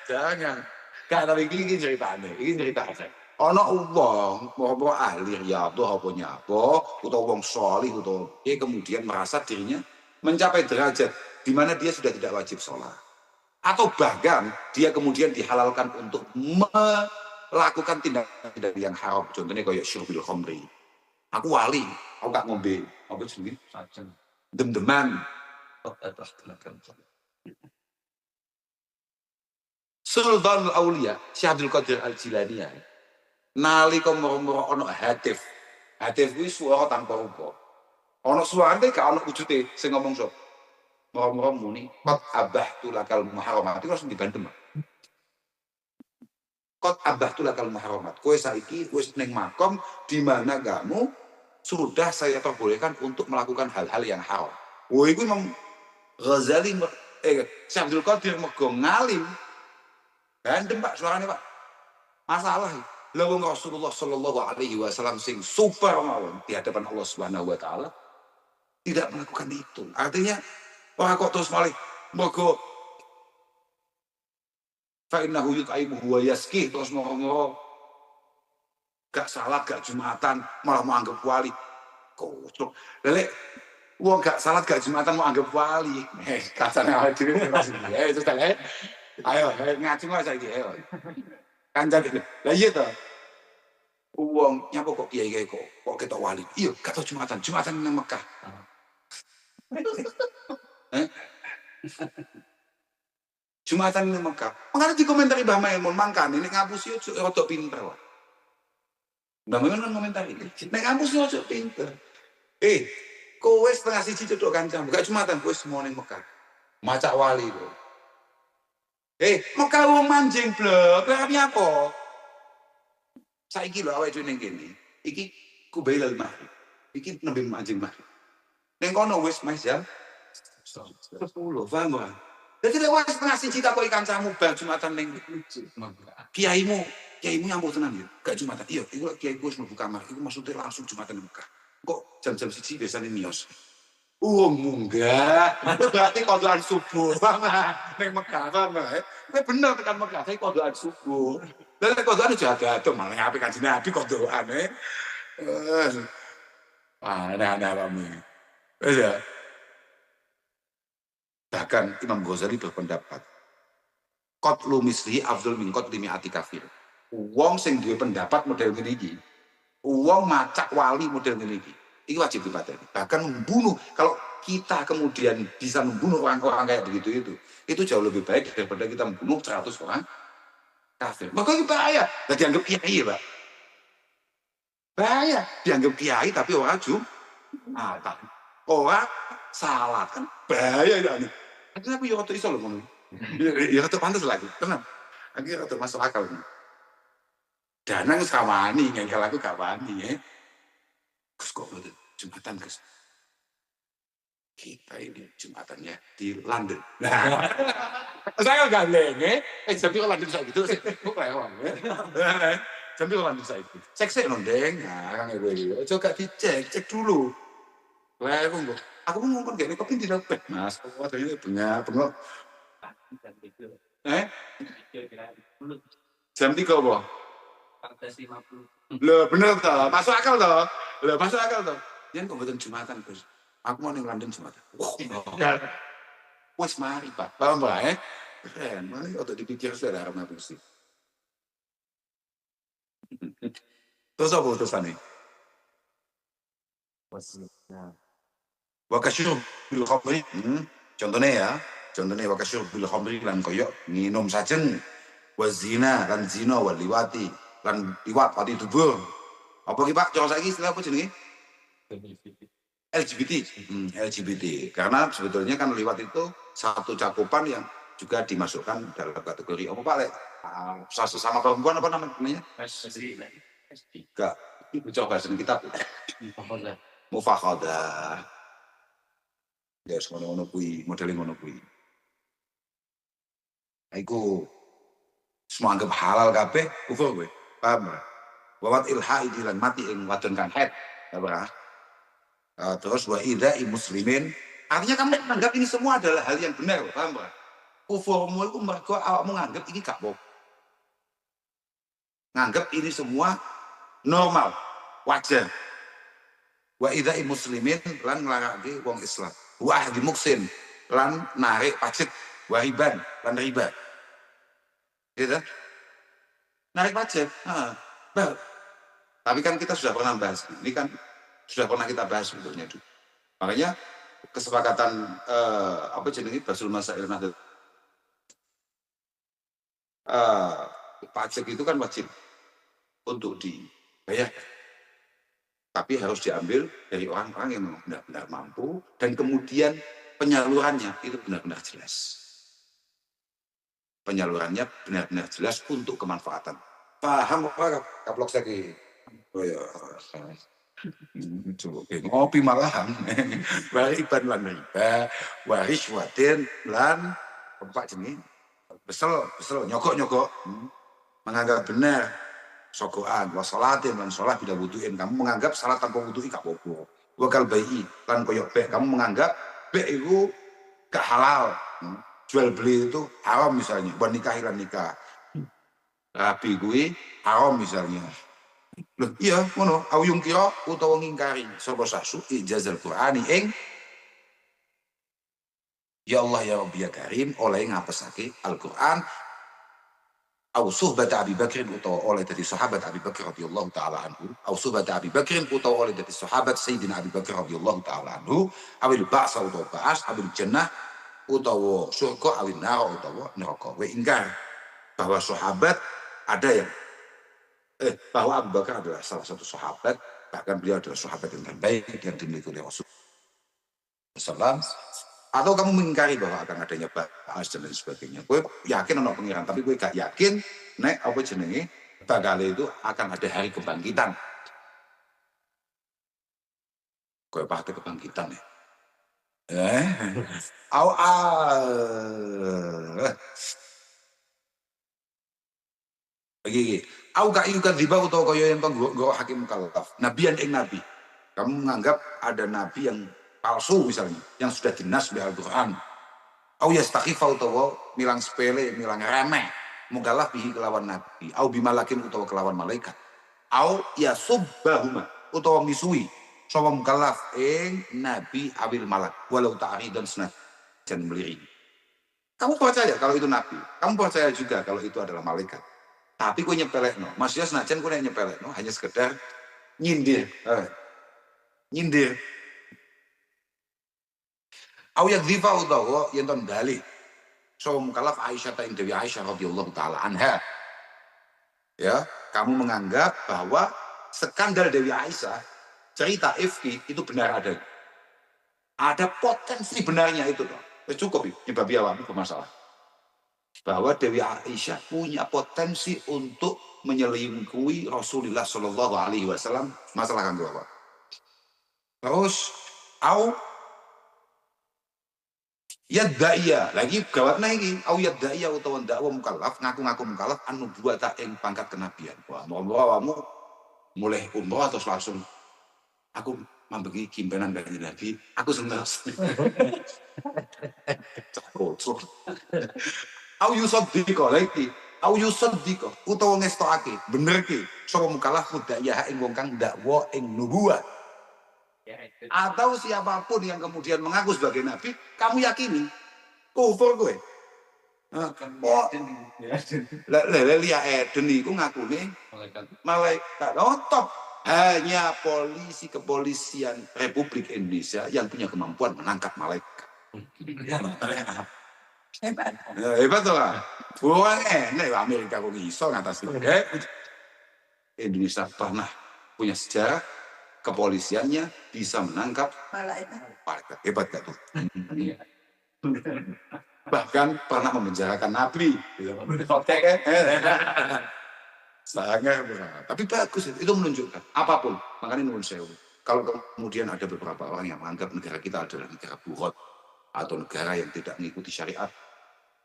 jangan. Gak ada iki ceritane, iki cerita sek. Ana wong, apa ahli riyadhah apa nyapa, utawa wong salih utawa dia kemudian merasa dirinya mencapai derajat di mana dia sudah tidak wajib sholat. Atau bahkan dia kemudian dihalalkan untuk melakukan tindak-tindak yang haram. Contohnya kayak syurbil khamri. Aku wali, aku gak ngombe. Apa jenenge? Sajen. Dem-deman. Sultan Aulia, Syekh Abdul Qadir Al-Jilani ya. Nalika moro-moro ana hatif. Hatif kuwi swara tanpa rupa. Ana suarane gak ana wujude sing ngomong sapa. Moro-moro muni, "Qad abahtu lakal muharramat." Itu langsung dibantem. Qad abahtu lakal muharramat. Kowe saiki wis ning makom di mana kamu sudah saya perbolehkan untuk melakukan hal-hal yang haram. Wah, iku Imam Ghazali Syekh Abdul Qadir mergo ngalim. Bandem Pak suarane Pak. Masalah lha wong Rasulullah sallallahu alaihi wasallam sing super mawon di hadapan Allah Subhanahu wa taala tidak melakukan itu. Artinya wah kok terus malih mergo fa innahu yut'imuhu wa yaskih terus ngomong gak salat gak jumatan malah mau anggap wali. Kocok. Lek wong gak salat gak jumatan mau anggap wali. Kasane awake dhewe itu tele. Ayo ngaji wae saiki ayo. Kancan iki. Lah iya to. Wong nyapa kok kiai-kiai kok ketok wali. Iya, gak tau jumatan nang Mekah. Jumatan nang Mekah. Makanya dikomentari Mbah Maimun mangkane nek ngapusi ojo rada pinter wae. Mbah Maimun kan komentari. Nek ngapusi ojo pinter. Kowe setengah siji cedok kancamu, gak jumatan kowe semua ning Mekah. Macak wali lho. Mekah wong manjing blek, lha apa? Saiki lho awake dhewe ning kene. Iki kubailal maghrib. Iki nembe manjing maghrib. Ning kono wis mas jam 10, paham ora? Dadi lek wis setengah siji takoki kancamu bal jumatan ning kiaimu nyambut tenan ya. Gak jumatan. Iya, iku kiaiku wis mlebu kamar. Iku maksudnya langsung jumatan ning Mekah. Kok jam-jam 1 biasanya miyos. Munggah. Berarti kodokan subuh. Ning Mekah sama. Kowe bener tekan Mekah, tapi kodokan subuh. Lah nek kodokan jaga ado malah apik Kanjeng Nabi kodokane. Aneh-aneh rame. Wis ya. Bahkan Imam Ghazali berpendapat qatlu misli afdal min qatli mi'ati kafir. Wong sing duwe pendapat model ngene iki, wong macak wali model ngene iki, iki wajib dipateni. Bahkan membunuh, kalau kita kemudian bisa membunuh orang-orang kayak begitu itu jauh lebih baik daripada kita membunuh 100 orang kafir. Maka itu bahaya. Nah, dianggap kiai, Pak. Bahaya. Dianggap kiai tapi orang jumatan. Orang salah kan bahaya ya. Akhirnya aku ya waktu iso loh ngomong. Ya waktu pantas lagi. Tenang. Akhirnya waktu masuk akal. Danang sawani, ngengkel aku gak wani ya. Gus kok betul jumatan Gus. Kita ini jumatannya di London. Nah, saya gandeng jadi kalau London saya gitu, kok lewat ya. Jadi kalau London saya itu, cek nondeng, nah kan itu, coba cek dulu. Lewat aku mau ngomong gini, kopi tidak pet, mas. Aku adanya punya pengok. Jam 3 apa? 50. Loh bener toh, masuk akal toh. Jangan kok betul jumatan Gus. Aku mau ning London jumatan. Wes mari Pak. Paham Pak keren. Mari untuk dipikir saudara mesti. Terus apa utusannya? Wakasyur bil khamri. Contohnya wakasyur bil khamri lan koyo nginum sajeng. Wazina lan zina wal liwati lan liwat pati dubur. Apa ki Pak? Cara saiki istilah apa jenenge? LGBT. Karena sebetulnya kan liwat itu satu cakupan yang juga dimasukkan dalam kategori apa Pak? Sesama perempuan apa namanya? Enggak. Coba bahasa kitab. Mufakhadah. Ya, ngono kuwi, modeling ngono kuwi. Iku semua anggap halal kabeh kufur kowe. Paham ora? Wa ilhaidi lan mati ing wadon kang haid. Apa? Terus wa idza'i muslimin, artinya kamu menganggap ini semua adalah hal yang benar, paham ora? Kufurmu iku mergo awakmu nganggap ini gak apa. Nganggap ini semua normal, wajar. Wa idza'i muslimin lan nglarake wong Islam. Wa ahdi muksin lan narik pajak, wa riban lan riba. Gitu? Narik pajak. Tapi kan kita sudah pernah bahas. Ini kan sudah pernah kita bahas sebetulnya dulu. Makanya kesepakatan apa jenenge Basul Masail Nahdlatul pajak itu kan wajib untuk dibayar. Tapi harus diambil dari orang-orang yang memang benar-benar mampu dan kemudian penyalurannya itu benar-benar jelas. Penyalurannya benar-benar jelas untuk kemanfaatan. Paham apa kaplok saya? Oh ya. Ngopi malahan. Wariban lan riba, waris wadin lan apa jenenge? Besel nyogok. Menganggap benar sogoan wasolatin lan sholat tidak butuhin. Kamu menganggap salat tanpa butuhi gak apa-apa. Wakal bayi lan koyok bek, kamu menganggap bek itu gak halal. Jual beli itu haram misalnya, buat nikah lan nikah. Rabi gue haram misalnya. Loh iya ngono, au yung kira utawa ngingkari sapa sasu ijazal Qur'ani ing ya Allah ya Rabbi ya Karim oleh ngapesake Al-Qur'an au suhbat Abi Bakr utawa oleh dari sahabat Abi Bakr radhiyallahu taala anhu au suhbat Abi Bakr utawa oleh dari sahabat Sayyidina Abi Bakr radhiyallahu taala anhu awil ba'sa utawa ba'as awil jannah utawa surga awil nar utawa neraka. Wa ingkar bahwa sahabat ada yang bahwa Abu Bakar adalah salah satu sahabat, bahkan beliau adalah sahabat yang terbaik yang dimiliki oleh Rasulullah SAW. Atau kamu mengingkari bahwa akan adanya bahas dan lain sebagainya. Gue yakin ada pengiran, tapi gue gak yakin nek apa jenenge bakal itu akan ada hari kebangkitan. Gue pakai kebangkitan ya. Begini, au ka iyu kadziba utawa kaya yang nggo hakim mukallaf. Nabiyan ing nabi. Kamu menganggap ada nabi yang palsu misalnya, yang sudah dinas di Al-Qur'an. Au yastakhifa utawa milang sepele, milang remeh, mukallaf bihi kelawan nabi. Au bimalakin utawa kelawan malaikat. Au yasubbahuma utawa misui sapa mukallaf ing nabi awil malak walau ta'ridan senajan meliring. Kamu percaya kalau itu nabi? Kamu percaya juga kalau itu adalah malaikat? Tapi gue nyepelek no, maksudnya senajan gue nyepelek no, hanya sekedar nyindir, nyindir. Awyat zifa utawa yang ton balik. So mukallaf Aisyah ta Dewi Aisyah radhiyallahu taala anha. Ya, kamu menganggap bahwa skandal Dewi Aisyah, cerita ifki itu benar ada. Ada potensi benarnya itu dong. Cukup ini babi awakmu bermasalah. Bahwa Dewi Aisyah punya potensi untuk menyelingkuhi Rasulullah Shallallahu Alaihi Wasallam. Masalah kan apa? Terus, yadda'iya lagi gawat lagi. Yadda'iya utawa dakwa mukallaf ngaku-ngaku mukallaf anu buata ing pangkat kenabian. Wah, kamu mulai umroh atau langsung aku membagi kimpenan dari Nabi. Aku senang. Au yusaddiqa lagi, au yusaddiqa utawa ngestokake bener ki sapa mukallaf mudaya ing wong kang dakwa ing nubuwah. Atau siapapun yang kemudian mengaku sebagai nabi, kamu yakini kufur kowe. Lia Eden iku ngakune malaikat. Oh top. Hanya kepolisian Republik Indonesia yang punya kemampuan menangkap malaikat. Hebat tuh lah. Buang Amerika kok iso ngatasi. Indonesia pernah punya sejarah kepolisiannya bisa menangkap malaikat. Hebat gak tuh? Bahkan pernah memenjarakan nabi. Sangat berat. Tapi bagus itu menunjukkan apapun. Makanya menurut saya, kalau kemudian ada beberapa orang yang menganggap negara kita adalah negara buhot atau negara yang tidak mengikuti syariat,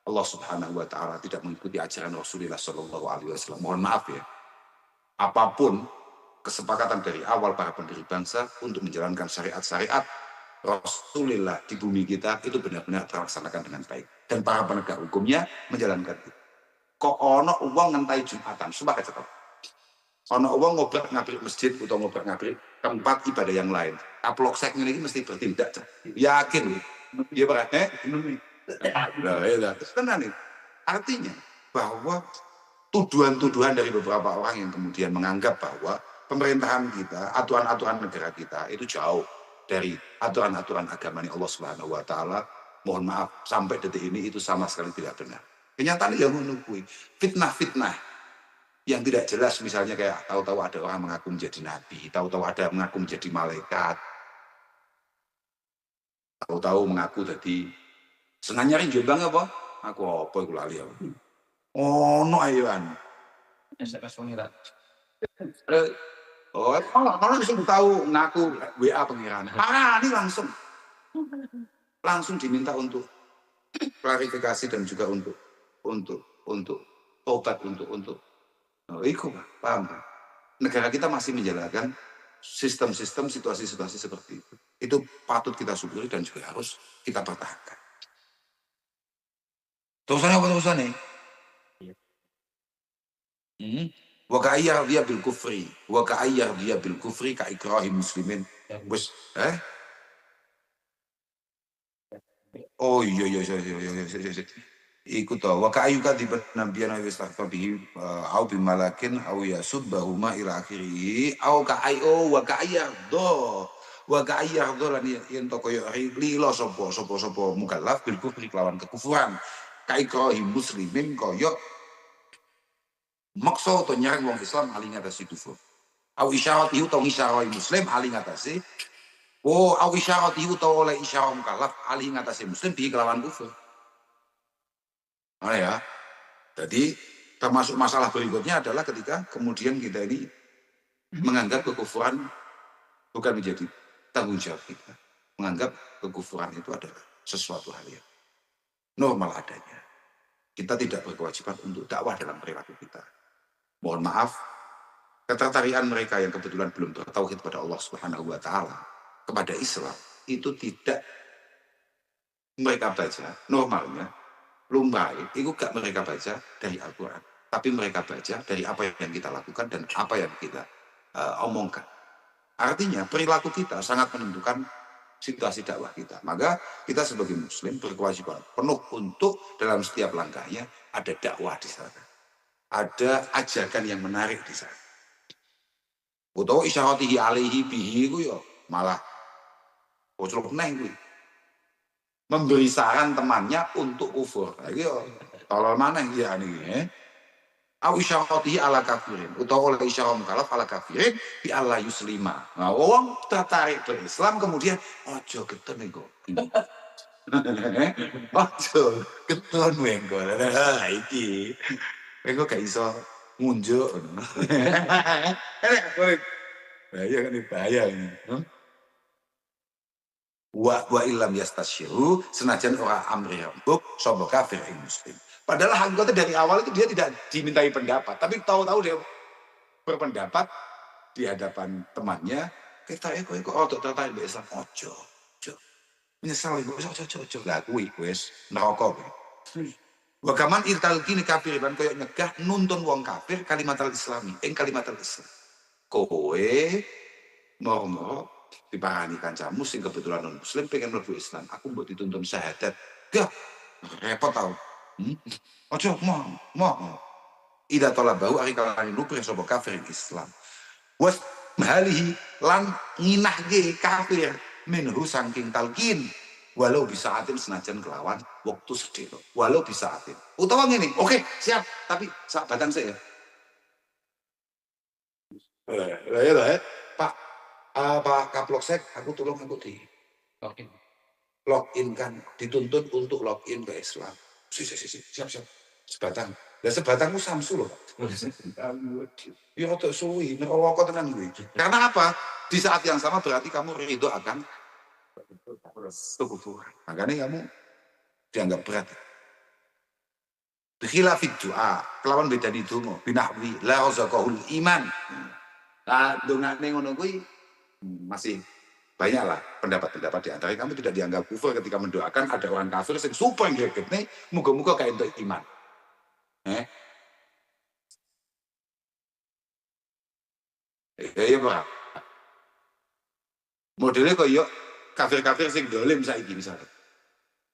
Allah Subhanahu wa taala tidak mengikuti ajaran Rasulullah Shallallahu alaihi wasallam. Mohon maaf ya. Apapun kesepakatan dari awal para pendiri bangsa untuk menjalankan syariat-syariat Rasulullah di bumi kita itu benar-benar terlaksanakan dengan baik. Dan para penegak hukumnya menjalankan itu. Kok ono uang ngentai Jumatan, sumpah aja tau. Ono uang ngobrak-ngabrik masjid atau ngobrak-ngabrik tempat ibadah yang lain. Aplok sek ini mesti bertindak. Yakin. Iya Pak, Nah, ya, tenan nih. Artinya bahwa tuduhan-tuduhan dari beberapa orang yang kemudian menganggap bahwa pemerintahan kita, aturan-aturan negara kita itu jauh dari aturan-aturan agama Allah Subhanahu wa taala. Mohon maaf, sampai detik ini itu sama sekali tidak benar. Kenyataan yang menunjukkan fitnah-fitnah yang tidak jelas, misalnya kayak tahu-tahu ada orang mengaku menjadi nabi, tahu-tahu ada mengaku menjadi malaikat, tahu-tahu mengaku jadi sengaja jombang apa? Aku apa iku lali aku. Ono ayoan. SMS pengirat. Oh, kalau langsung tahu ngaku WA pengiran. Ini langsung diminta untuk klarifikasi dan juga untuk tobat untuk. Oh, itu paham kan? Negara kita masih menjalankan sistem-sistem situasi-situasi seperti itu. Itu patut kita syukuri dan juga harus kita pertahankan. Terusannya apa terusannya? Wa ka'ayyar dia bil kufri, wa ka'ayyar dia bil kufri ka ikrahim muslimin. Wes, Oh iya. Iku to wa ka'ayyuka di nabiyan wa istaghfabihi au bimalakin au yasubbahuma ila akhirih au ka'ayyo wa ka'ayyar do lan yen to koyo lilo sapa mukallaf bil kufri kelawan kekufuran ka ikrahim muslimin koyo maksa to nyerang wong Islam ali ngatasi kufur. Au isyarat iu to ngisyarai muslim ali ngatasi. Au isyarat iu to oleh isyarat mukallaf ali ngatasi muslim di kelawan kufur. Ya. Jadi termasuk masalah berikutnya adalah ketika kemudian kita ini menganggap kekufuran bukan menjadi tanggung jawab kita. Menganggap kekufuran itu adalah sesuatu hal yang normal adanya. Kita tidak berkewajiban untuk dakwah dalam perilaku kita. Mohon maaf, ketertarikan mereka yang kebetulan belum bertauhid kepada Allah Subhanahu wa taala kepada Islam itu tidak mereka baca normalnya lumrah itu gak mereka baca dari Al-Quran, tapi mereka baca dari apa yang kita lakukan dan apa yang kita omongkan. Artinya perilaku kita sangat menentukan situasi dakwah kita. Maka kita sebagai muslim berkewajiban penuh untuk dalam setiap langkahnya ada dakwah di sana. Ada ajakan yang menarik di sana. Utawa isyaratihi alaihi bihi ku yo malah bocor neng kuwi. Memberi saran temannya untuk kufur. Iki yo tolol maneh ya niki. Au isyaratihi ala kafirin utawa oleh isyarat mukallaf ala kafirin bi Allah yuslima. Nah, wong tertarik berislam kemudian ojo geten niku. Ojo keton wengko. Nah, iki. Wengko gak iso ngunjuk. Bahaya kan ini, bahaya ini. Wa illam yastasyiru senajan ora amri rabbuk sapa kafir muslim. Padahal anggota dari awal itu dia tidak dimintai pendapat, tapi tahu-tahu dia berpendapat di hadapan temannya, kita kok untuk tertarik mbek Islam ojo. Menyesal iku ojo. Lah kuwi wis neraka kuwi. Wa kaman iltalqini kafir ban koyo nyegah nuntun wong kafir kalimatul islami, kalimatul Islam. Kowe normal diparani kancamu sing kebetulan non muslim pengen mlebu Islam, aku mbok dituntun syahadat. Gah, repot tau. Ojo mau. Ida talabahu ari kalane lupur sapa kafir Islam. Was mahalihi lan nginahke kafir minhu saking talqin walau bisa atin senajan kelawan waktu sedih. Walau bisa atin. Utawa ngene, oke, siap, tapi sak batang saya. Ya, Pak Pak Kaplok-sek, aku tolong aku di login kan, dituntut untuk login ke Islam. Siap. Sebatang. Ya sebatangku Samsu loh. Ya untuk suwi, neraka tenan kuwi. Karena apa? Di saat yang sama berarti kamu ridho akan kekufuran. Makanya kamu dianggap berat. Bikhilafid doa, kelawan bedani donga, binahwi la razaqahul iman. Nah, dongane ngono kuwi masih banyak lah pendapat-pendapat di antara kami tidak dianggap kufur ketika mendoakan ada orang kafir yang super greget nih, muga-muga kayak untuk iman. Iya Pak. Modelnya kaya kafir-kafir sing dolim saiki misalnya.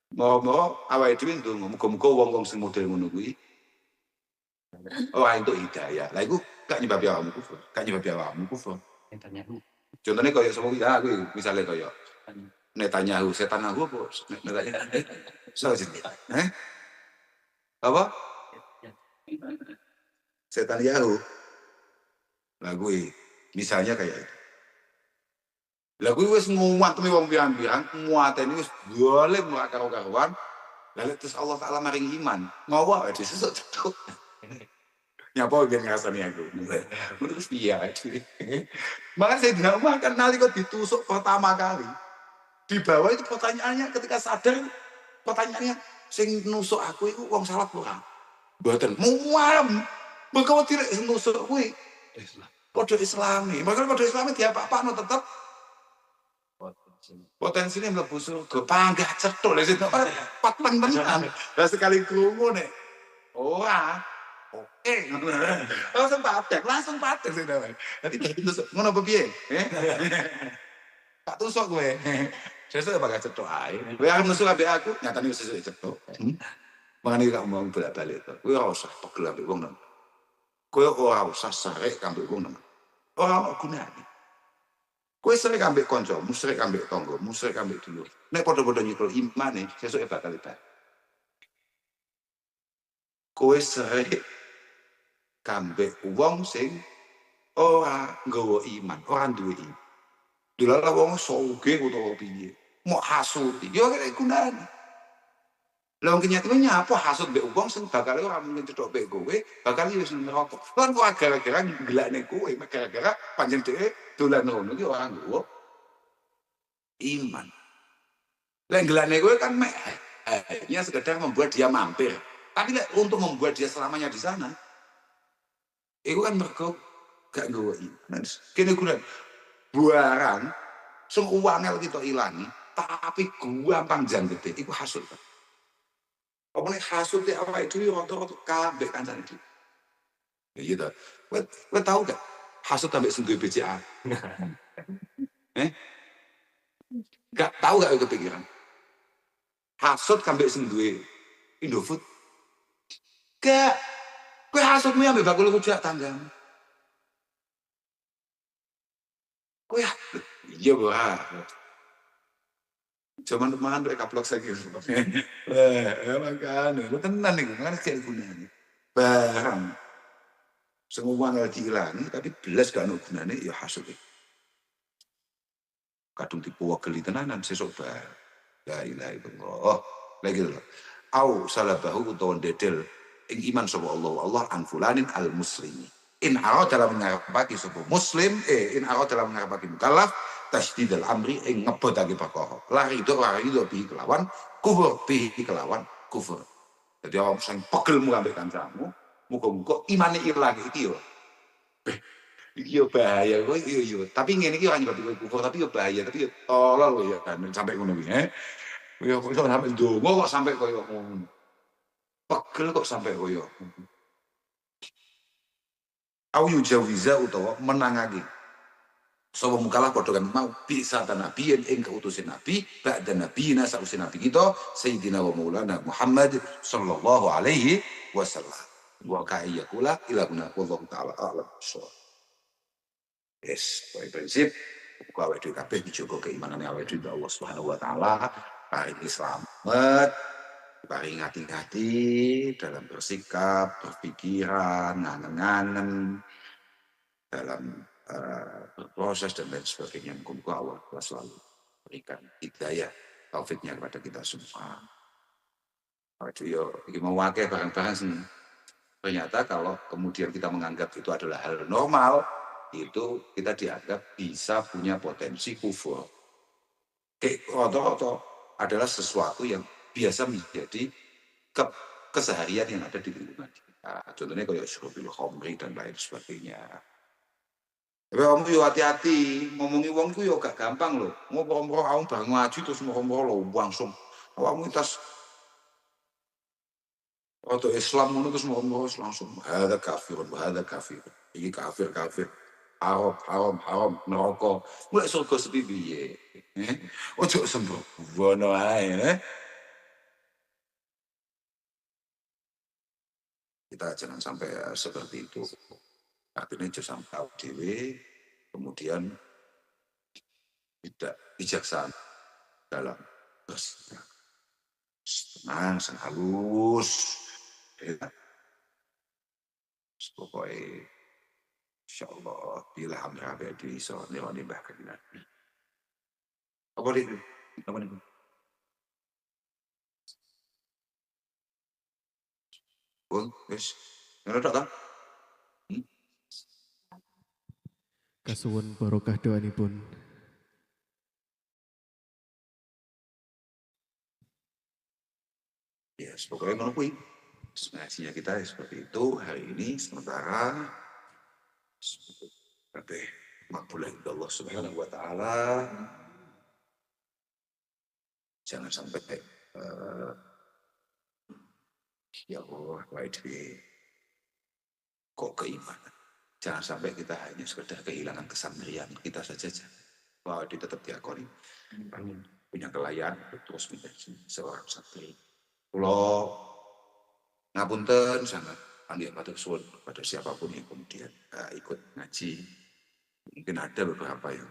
Mau awake dhewe ndonga muga-muga wong-wong sing model ngono kuwi ora entuk hidayah. Lah iku gak nyebabi awakmu kufur, gak nyebabi awakmu kufur. Netanyahu. Contohnya kaya sapa kuwi, kuwi misale kaya Netanyahu, setan aku apa? Netanyahu. So, apa? Setan Yahu. Lah kuwi misalnya kayak itu. Lah kuwi wis muat temen wong pirang-pirang, muatene wis boleh ora karo-karuan. Lah terus Allah Taala maring iman. Ngowo wae sesuk cetuk. Nyapa biar ngrasani aku. Terus piye ae. Maka Sayyidina Umar kan nalika ditusuk pertama kali. Di bawah itu pertanyaannya ketika sadar, pertanyaannya sing nusuk aku itu wong salah ora? Mboten. Muam. Mergo tidak nusuk kuwi padha Islami. Mergo padha Islami diapa-apano tetep potensinya mlebu surga. Panggah cethuk lha sing pateng tenan. Lah sekali krungu nek ora oke. Langsung patek sing dhewe. Dadi ditusuk ngono apa piye? Tak tusuk kowe. Sesuk bakal cethuk ae. Kowe arep nusuk ambek aku, nyatane wis sesuk cethuk. Mangane gak mau bolak-balik to. Kowe ora usah pegel ambek wong nang. Kowe ora usah sarek ambek wong nang. Ora ono gunane. Kowe sarek ambek kanca, musyrek ambek tangga, musyrek ambek dulur. Nek padha-padha nyekel imane, sesuk bakal ibadah. Kowe sarek ambek wong sing ora nggawa iman, ora duwe iman. Dilalah wong sugih utawa piye. Mau hasud, ya kira gunane. Lah wong kenyataane nyapa hasud mbek wong sing bakal ora mungkin cethuk mbek kowe, bakal wis neraka. Lan kok gara-gara nggelakne kowe, gara-gara pancen dhewe dolan ngono ki ora nggawa iman. Lah nggelakne kowe kan hanya sekedar membuat dia mampir. Tapi untuk membuat dia selamanya di sana, itu kan mergo gak nggawa iman. Kene gunane buaran sing uangel kita ilangi, tapi gampang jan gede, iku hasud. Apa nek hasud di awake dhewe rata-rata kabeh kancane dhewe. Ya gitu. Kowe tahu gak hasud ambek sing duwe BCA? Gak tahu gak kepikiran? Hasud ambek sing duwe Indofood? Gak. Kowe hasudmu ambek bakul rujak tanggamu. Kowe iya ora. Cuman mangan duwe kaplok saiki. Makane, tenan niku, makane gak gunane. Barang sing wong diilangi tapi belas gak ono gunane ya hasud. Kadung dipuwegeli tenanan sesuk bae. La ilaha illallah. Lagi lho. Au salabahu utawa dedel ing iman sapa Allah an fulanin al muslimi. In arad dalam ngarepake sapa muslim, in arad dalam ngarepake mukallaf tasdidul amri ing ngebotake perkara. Lari itu bi kelawan kufur, bi kelawan kufur. Jadi orang sing pegelmu ambek kancamu, muga-muga imane ilang iki yo. Iki yo bahaya kowe yo. Tapi ngene iki ora nyebab kowe kufur, tapi yo bahaya, tapi yo tolol ya kan sampai ngono kuwi, Yo kok sampai ndonga kok sampai koyo ngono. Pegel kok sampai koyo. Au yujawiza utawa menangake. Sapa mukalah padha kan mau bisa nabiyin ing kautusin nabi ba'da nabiyina sausin nabi kita sayyidina wa maulana Muhammad sallallahu alaihi wasallam. Wa ka'iyakula ilahuna wallahu taala a'lam. Yes, prinsip awake dhewe kabeh dijogo keimanane awake dhewe Allah Subhanahu wa taala, paring selamat, paring hati-hati dalam bersikap, berpikiran, ngangen-ngangen dalam berproses dan lain sebagainya. Muka Allah selalu berikan hidayah taufiknya kepada kita semua. Aduh, ini mau wakai barang-barang sih. Ternyata kalau kemudian kita menganggap itu adalah hal normal, itu kita dianggap bisa punya potensi kufur. Rata-rata adalah sesuatu yang biasa menjadi keseharian yang ada di lingkungan kita. Contohnya kayak syurubil khamri dan lain sebagainya. Tapi kamu yo hati-hati, ngomongi wong ku yo gak gampang loh. Ngobrol-ngobrol kamu bareng ngaji terus ngobrol lo langsung. Kamu tas atau Islam ngono terus ngobrol langsung. Ada kafir. Ini kafir. Haram, neraka. Mulai surga sepi piye? Ojo sembrono ae, Kita jangan sampai seperti itu. Artinya jangan sampai tahu dewe, kemudian tidak bijaksana dalam bersikap. Tenang, halus. Ya. Pokoknya, insyaAllah, bila hamil di soal nirwani bahkan nanti. Apa itu? Oh, yes. Ngerti tak? Kasuwun barokah doanipun. Ya, pokoknya ngono kuwi. Sebenarnya kita seperti itu hari ini sementara tapi makbulah Allah Subhanahu wa taala. Jangan sampai ya Allah, baik kok keimanan. Jangan sampai kita hanya sekedar kehilangan kesantrian kita saja. Bahwa dia tetap diakoni. Punya kelayan terus menjadi seorang santri. Kalau ngapunten sangat panggil pada suwun pada siapapun yang kemudian ikut ngaji. Mungkin ada beberapa yang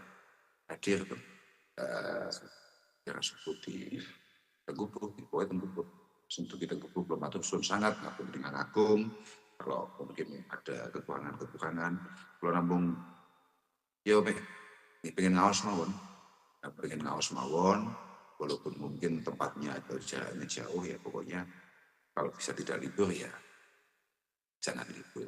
hadir yang seperti Tenggubuh, pokoknya Tenggubuh. Untuk kita Tenggubuh belum atur suwun sangat ngapun dengan agung. Kalau mungkin ada kekurangan, kalau nambung, ya pengen ngaos mawon, walaupun mungkin tempatnya atau jalannya jauh ya pokoknya kalau bisa tidak libur ya jangan libur.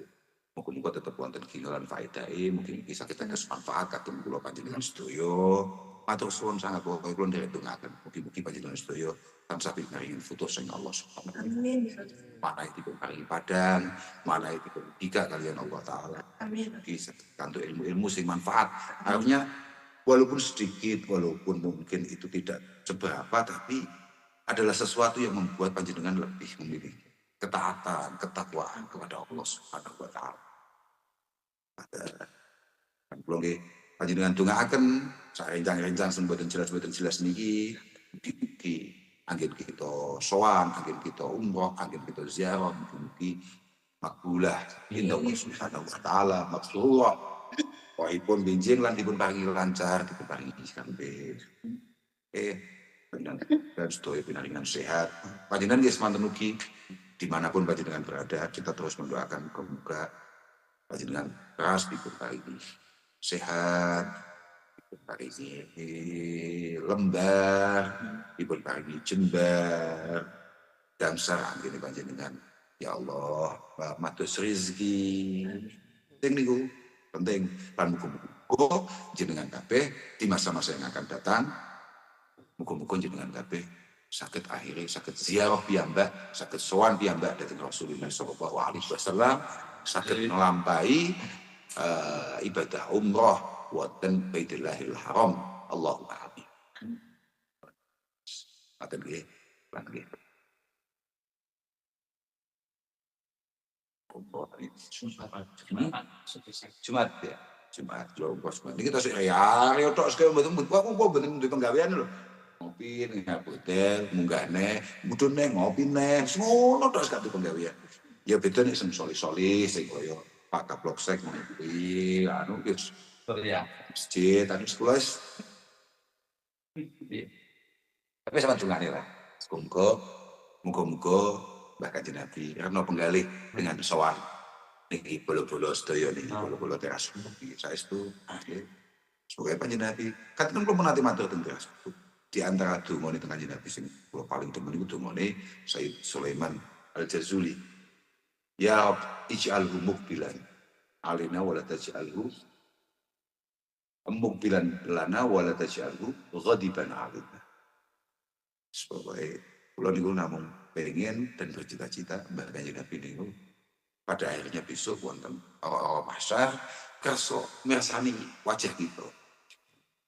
Muga-muga tetap wonten kingalan faedahe, mungkin bisa kita manfaat kadung kula panjenengan sedaya. Matur suwun sangat pokoknya kula ndedongaken mugi-mugi panjenengan sedaya tansah pinaringan futus sing Allah Subhanahu wa taala. Amin. Mana itu paring padang, mana itu tiga kalian Allah Ta'ala. Amin. Bisa kantuk ilmu-ilmu sing manfaat. Artinya walaupun sedikit, walaupun mungkin itu tidak seberapa, tapi adalah sesuatu yang membuat panjenengan lebih memiliki ketaatan, ketakwaan kepada Allah Subhanahu wa taala. Kula nggih panjenengan dongaaken sarencang-rencang semboten jelas niki mugi-mugi anggen kita sowan, anggen kita umroh, anggen kita ziarah, mugi-mugi makbulah inna Allah Subhanahu wa taala maksudullah. Wahipun benjing lan dipun paringi lancar, dipun paringi kabeh. Dan sedaya pinaringan sehat. Panjenengan nggih semanten ugi dimanapun panjenengan berada, kita terus mendoakan muga panjenengan ras dipun paringi sehat, dipun paringi lembah, dipun paringi jembar, damsar anggene panjenengan. Ya Allah, matus rezeki. Sing niku penting lan muga-muga jenengan kabeh di masa-masa yang akan datang muga-muga jenengan kabeh saged akhire saged ziarah piyambak saged sowan piyambak dhateng Rasulullah sallallahu alaihi wasallam saged nglampahi ibadah umrah wonten Baitullahil Haram. Allahumma amin. Matur nggih lan nggih. Jumat ya. Jumat lho bos. Ini kita sih ya tok sekali mboten aku mboten duwe penggawean lho. Ngopi ning hotel, munggahne, mudune ngopi neh. Ngono tok sekali penggawean. Ya beda nek sing soli-soli sing kaya Pak Kapolsek kuwi anu wis Ya. masjid tadi sekolah. Tapi sama dungane lah. Muga-muga Mbah Kanjeng Nabi karena penggalih dengan sowan niki bolo-bolo sedaya niki bolo-bolo teras niki saestu nggih. Semoga Kanjeng Nabi katen kula menati matur teng teras. Di antara dungane teng Kanjeng Nabi sing kula paling demen iku dungane Sayyid Sulaiman Al-Jazuli. Ya Rabb ij'alhu muqbilan alina wa la taj'alhu muqbilan lana wa la taj'alhu ghadiban alina. Semoga kula niku namung pengen dan bercita-cita Mbah Kanjeng Nabi niku pada akhirnya besok wonten awak mahsyar kersa mirsani wajah kita.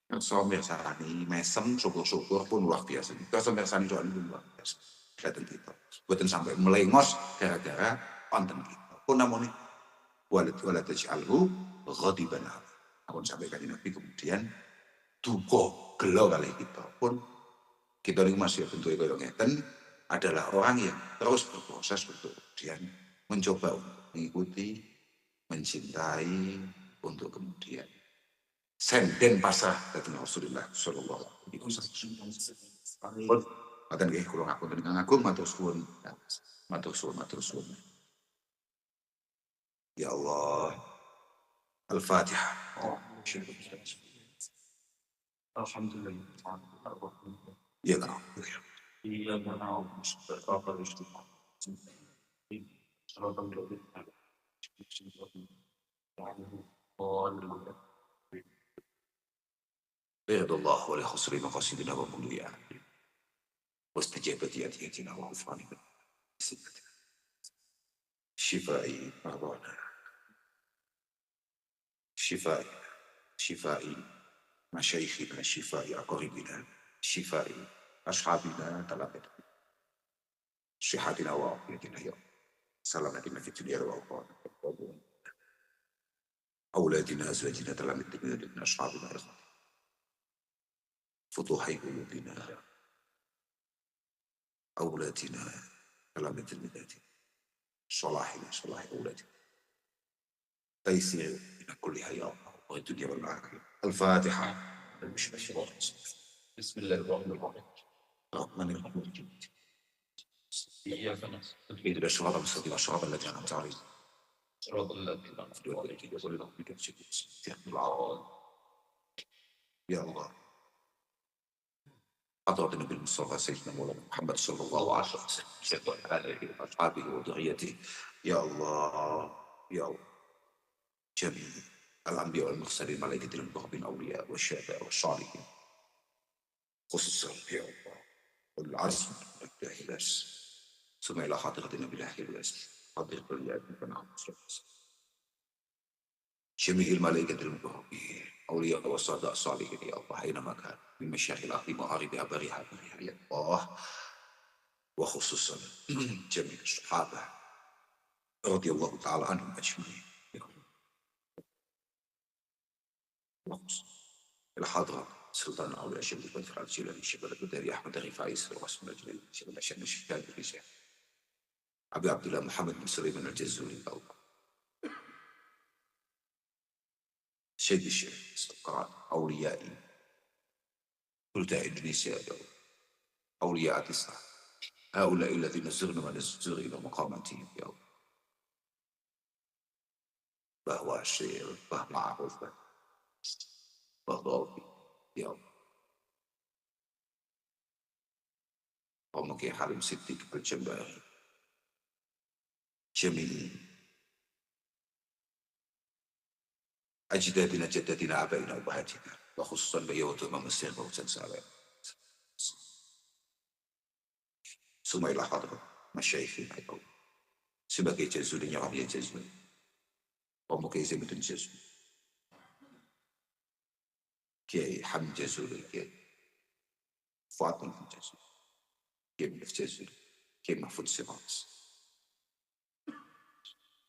Kersa mirsani mesem syukur-syukur pun luar biasa. Kersa mirsani doa niku luar biasa. Datang kita. Boten sampai melengos gara-gara wonten kita. Pun namun wala taj'alhu ghadiban. Ampun sampai Kanjeng Nabi kemudian duka gelo kali kita pun kita ini masih bentuk kaya ngeten adalah orang yang terus berproses untuk kemudian mencoba untuk mengikuti, mencintai, untuk kemudian senden pasrah dari Rasulullah Sallallahu Alaihi Wasallam. Maten nggih kula ngapunten ingkang agung matur suwun. Matur suwun. Ya Allah. Al-Fatihah. Alhamdulillah. Ya Allah. Iya, mau apa harus رضا الله ولخسر مقاصدنا ومنويا واستجابة أدعيتنا وغفران سيئتنا شفائي مرضانا شفائي مشايخنا شفائي أقاربنا شفائي أصحابنا طلبتنا صحتنا وعافيتنا يا رب سلامتنا في الدنيا والآخرة أولادنا أزواجنا تلامذتنا أصحابنا إخواننا فتوحي قلوبنا أولادنا تلامذة المدات صلاحنا صلاح أولادنا تيسير من كلها يا الله والدنيا والآخرة الفاتحة بسم الله الرحمن الرحيم. الرحمن الرحيم إياك نستعين اهدنا الصراط المستقيم صراط الذين أنعمت عليهم صراط الذين أنعمت عليهم يا الله حضرة النبي المصطفى سيدنا مولانا محمد صلى الله عليه وسلم وعلى آله وأصحابه وذريته يا الله يا الله جميع الأنبياء والمرسلين ملائكة المقربين الأولياء والشهداء والصالحين خصوصا يا الله والعزم الإخلاص ثم إلى حضرة النبي الإخلاص حضرة النبي جميع الملائكة المقربين أولياء والصادق الصالحين يا الله أينما كان من مشايخ الأرض مغاربها بريها يا الله وخصوصا جميع الصحابة رضي الله تعالى عنهم أجمعين الحضرة سلطان الأولياء الشريف والفرع الجيلاني شبل البدري أحمد الرفاعي سر واسم الجليل شبل الشام الشفاء الرجال أبي عبد الله محمد بن سليمان الجزوري الله سيد الشيخ استقرار أوليائي بلدان إندونيسيا أولياء تسعة هؤلاء الذين زرنا ونزور إلى مقاماتهم يا الله bahwa syir, bah ma'ruf, bahwa ya Allah. ومكي حرم ستك بالجنباري جميل أجدادنا جدتنا آبائنا وأمهاتنا وخصوصا بيوت إمام السير موتا سالم ثم إلى حضرة مشايخنا يا الله sebagai jazulnya orang jazul ومكي زمن الجزول كي حمد جزول كي فاطمة الجزول كي ملف جزول كي محفوظ سماس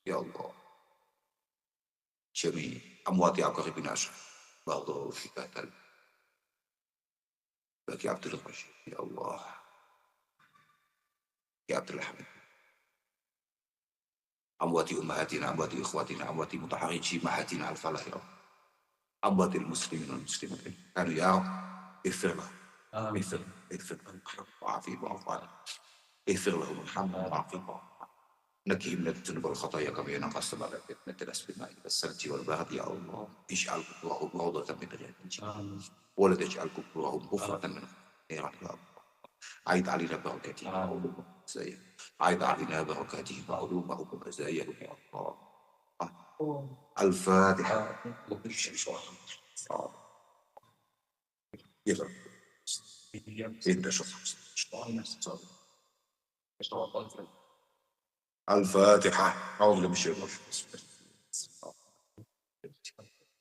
يا الله جميع أمواتي أقربين أشرف بعضه في قتل باقي عبد الرشيد يا الله يا عبد الحميد أمواتي أمهاتنا أمواتي إخواتنا أمواتي متحرجي مهاتنا الفلاح يا رب أمواتي المسلمين والمسلمات كانوا يا رب اغفر لهم اغفر لهم وعافيهم واعف عنهم اغفر لهم وارحمهم وعافيهم نقهم من الذنوب والخطايا كما ينقى السماء من الدنس بالماء والثلج والبرد يا الله اجعل قبورهم روضة من رياض الجنة ولا تجعل قبورهم حفرة من نيران يا الله عيد علينا بركاته وعلومه ومزاياه عيد علينا بركاته وعلومه ومزاياه يا الله الفاتحة يلا إن شاء الله الفاتحة. أعوذ بالله من الشيطان الرجيم.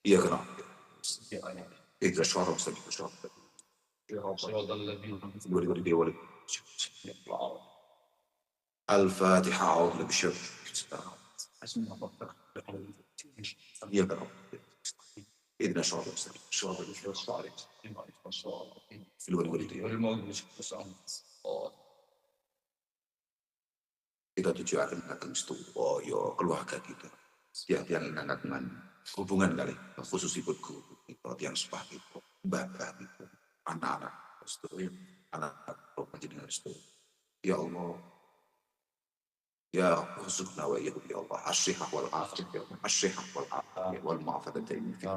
إياك نعبد إياك نستعين صراط الذين أنعمت ولي الفاتحة. أعوذ بالله من الشيطان الرجيم. إياك نعبد إذن الصراط المستقيم صراط الذين أنعمت عليهم kita tujuan akan supaya keluarga kita setiap yang dengan hubungan kali khusus ikut guru yang sepakat bapak itu anak-anak anak-anak jenengan itu ya Allah ya khususna wa ya Allah asyihah wal afiyah asyihah wal afiyah wal ma'afadah fi dunya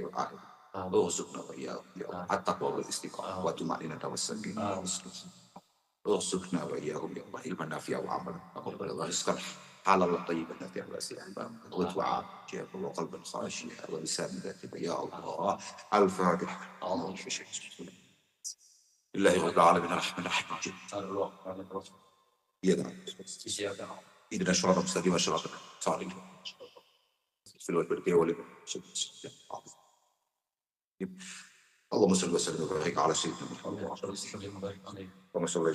wal akhirah khususna wa ya Allah at-taqwa wal istiqamah wa tumanina wa sakinah ارزقنا واياهم يا الله علما نافعا وعملا تقبل ورزقا حلالا طيبا نافعا واسعا ودعاء وقلبا خاشعا ولسانا ذاكرا يا الله. الفاتحه. اللهم صل لله رب العالمين الرحمن الرحيم اهدنا الصراط المستقيم صراط الذين في الوالد والوالدين اللهم صل وسلم وبارك على سيدنا محمد اللهم صل وسلم وبارك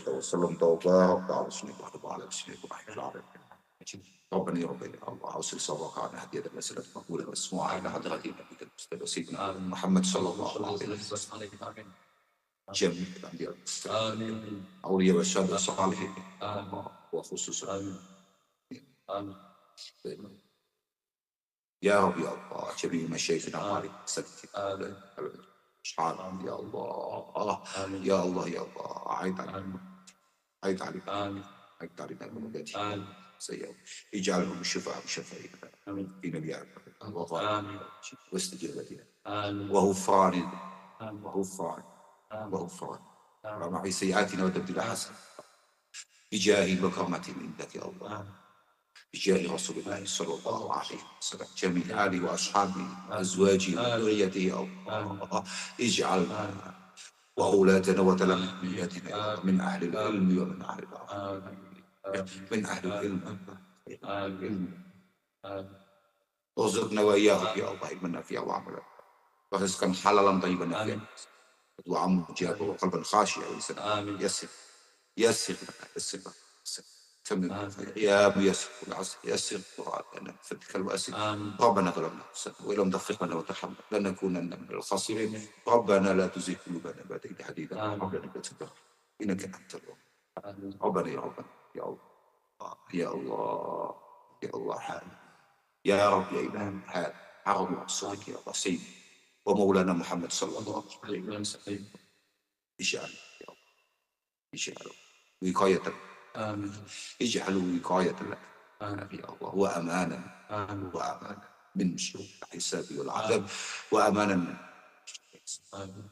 على سيدنا محمد وعلى سيدنا محمد ربنا يا ربنا الله اوصل صوابك على هديه المساله مقبوله مسموعه الى حضره نبيك المصطفى سيدنا محمد صلى الله عليه وسلم جميع الانبياء اولياء والشهداء والصالحين وخصوصا يا رب يا الله جميع مشايخنا عليك سكت سبحان يا الله يا الله يا الله عيد عليك عيد عليك عيد عليك المنجاتي سيئة اجعلهم الشفاء بشفائك في نبيك وغفران واستجابتنا وغفران ومع سيئاتنا وتبديل حسن بجاه وكرمة عندك يا الله بجاه رسول الله صلى الله عليه وسلم جميع آله وأصحابه وأزواجه وذريته يا الله اجعلنا وأولادنا وتلاميذنا من أهل العلم ومن أهل العلم من أهل العلم ارزقنا وإياهم يا الله علما نافعا وعملا ورزقا حلالا طيبا نافعا وعملا مجابا وقلبا خاشعا ولسانا يسر يا ميسر العسر يسر قرآننا فتك الواسع ربنا ظلمنا انفسنا وان لم تغفر لنا وترحمنا لنكونن من الخاسرين ربنا لا تزغ قلوبنا بعد إذ هديتنا وهب لنا من لدنك انك انت الوهاب ربنا يا ربنا يا الله يا الله يا الله حال يا رب يا إله حال عرض عصرك يا الله سيدي ومولانا محمد صلى الله عليه وسلم اجعل يا الله اجعل وقاية اجعلوا وقاية لك يا الله وأمانا من شر الحساب والعذاب وأمانا من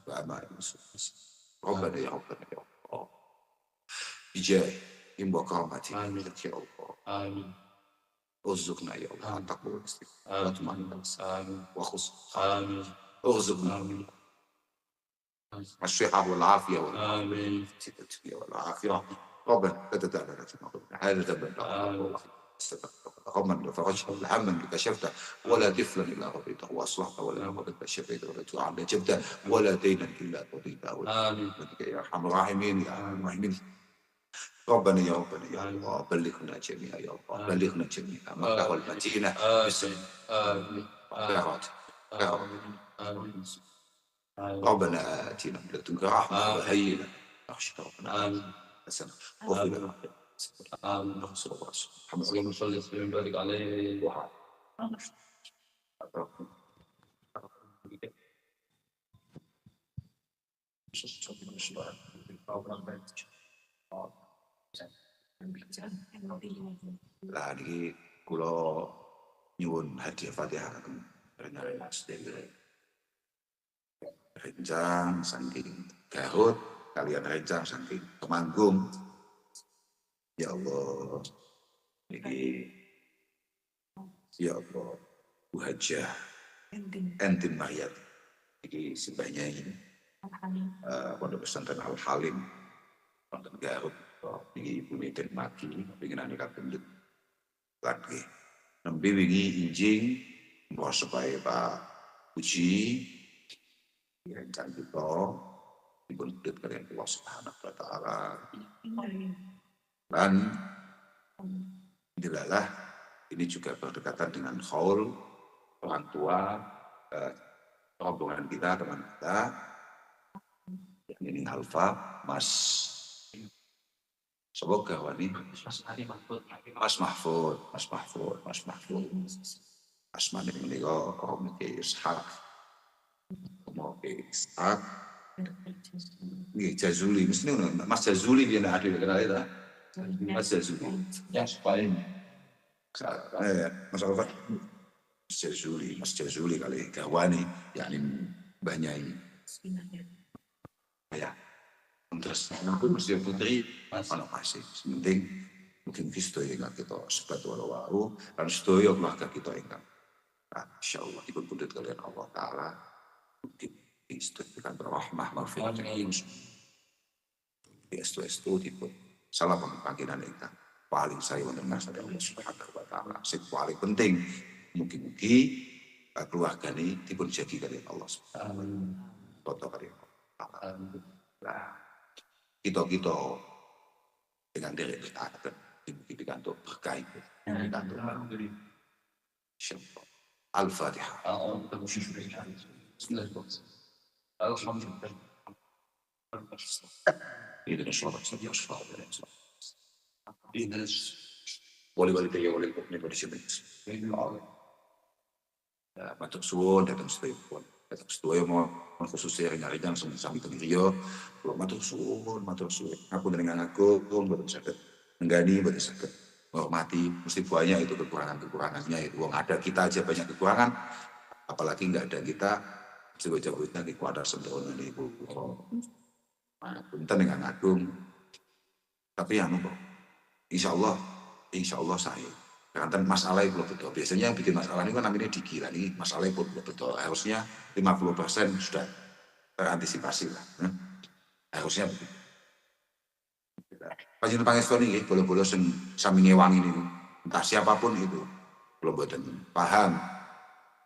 وأمانا من سوء ربنا يا ربنا يا الله بجاه وكرامتك لك يا الله ارزقنا يا الله أن تقبل الاستقامة وطمأنينة وخصوص ارزقنا الصحة والعافية والعافية ربنا لا تدع لنا في مقامنا هذا ذنبا غما فرجته الهم اللي كشفته ولا طفلا الا رضيته واصلحته ولا مرض شفيته ولا تعالى جبته ولا دينا الا قضيته يا ارحم الراحمين يا ارحم الراحمين ربنا يا ربنا يا الله بلغنا جميعا يا الله بلغنا جميعا مكه والمدينه بسم خيرات ربنا آتنا من لدنك رحمة وهيئ لنا نخشى ربنا حسنا وفي لنا صلى الله عليه وسلم اللهم صل وسلم وبارك عليه Lah niki kula nyuwun hadiah Fatihah dengan sedherek Renjang saking Garut kalian Renjang saking Temanggung ya Allah niki ya Allah Bu Hajah Entin Maryat niki simbahnya ini Pondok Pesantren Al Halim wonten Garut Ini ibu meten mati, pengen ane kapendut lagi. Nembe wingi injing, mau supaya Pak Puji, yang kita dibundut kalian Allah Subhanahu Wa Taala. Dan dilalah ini juga berdekatan dengan haul orang tua, rombongan kita, teman kita. Yang ini Alfa, Mas. Semoga wani Mas Mahfud. Asmane menika Mugi Ishak. Nggih Jazuli, mesti ngono. Mas Jazuli dia ndak ada kenal itu. Mas Jazuli. Yang paling Mas Alfa. Mas Jazuli kali gawani yakni Mbah ya. Terus pun Mas Putri ana masih penting mungkin sedaya ingkang kita sebat walau lan sedaya keluarga kita ingkang insyaallah dipun pundhut kalian Allah taala mungkin istiqamah rahmah maghfirah estu dipun salah panggilan ingkang paling saya wonten ngarsa Allah Subhanahu wa taala sing paling penting mugi-mugi keluarga ini dipun jagi kalian Allah Subhanahu wa taala. Nah, kita dengan diri kita akan dikantuk berkah itu. Al-Fatihah. Matur suwun datang setipun. Datang sedaya mohon khususnya ringan-ringan sami tengiriyo. Kula matur suwun. Aku dengan aku mboten saged nenggani, mboten saged menghormati. Mesti banyak itu kekurangannya itu. Wong ada kita aja banyak kekurangan, apalagi enggak ada kita. Sebaca-baca kekuatan sembrono niku. Punten dengan agung. Tapi anu kok. Insyaallah saya. Karena masalah itu betul. Biasanya yang bikin masalah ini kan namanya digila nih. Masalah itu betul. Harusnya 50% sudah terantisipasi lah. Harusnya begitu. Panjenengan pangestu ini boleh-boleh sami ngewangi ini. Entah siapapun itu. Belum buatan paham.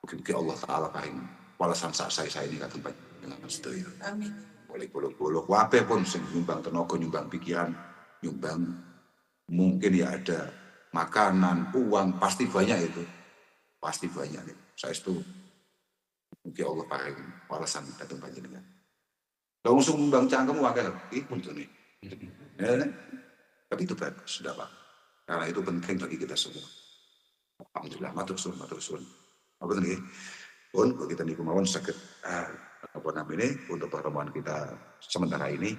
Mungkin Allah Ta'ala paling walasan saya ini kata dengan sedaya. Amin. Boleh-boleh. Wape pun nyumbang tenaga, nyumbang pikiran, nyumbang mungkin ya ada makanan, uang, pasti banyak itu. Pasti banyak itu. Saya itu mungkin Allah paling walasan datang panjenengan. Kalau langsung bang cangkem wakil, itu nih. Ya, tapi itu bagus, sudah Pak. Karena itu penting bagi kita semua. Alhamdulillah, matur suwun. Apa nih? Pun kita nih kemauan sakit apa namanya untuk pertemuan kita sementara ini.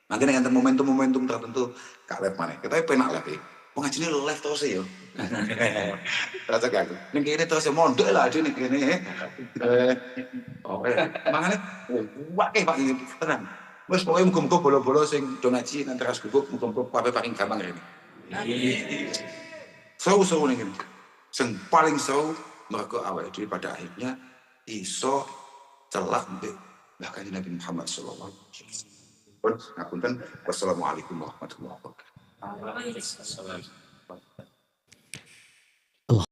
Nanti dengan momentum tertentu Kak Lep mana? Kita penak Lep ya. Pengajian ini live terus ya. Rasa gagal. Ning kene terus mondok lah ade ning kene. Mangane wae Pak iki tenang. Wis pokoke muga-muga bola-bola sing do ngaji nang teras gubuk muga-muga kabeh paling gampang rene. Seru-seru ning kene. Sing paling seru mergo awake dhewe pada akhirnya iso celak mbek bahkan Nabi Muhammad sallallahu alaihi wasallam. Ngapunten wassalamualaikum warahmatullahi wabarakatuh. Assalamualaikum.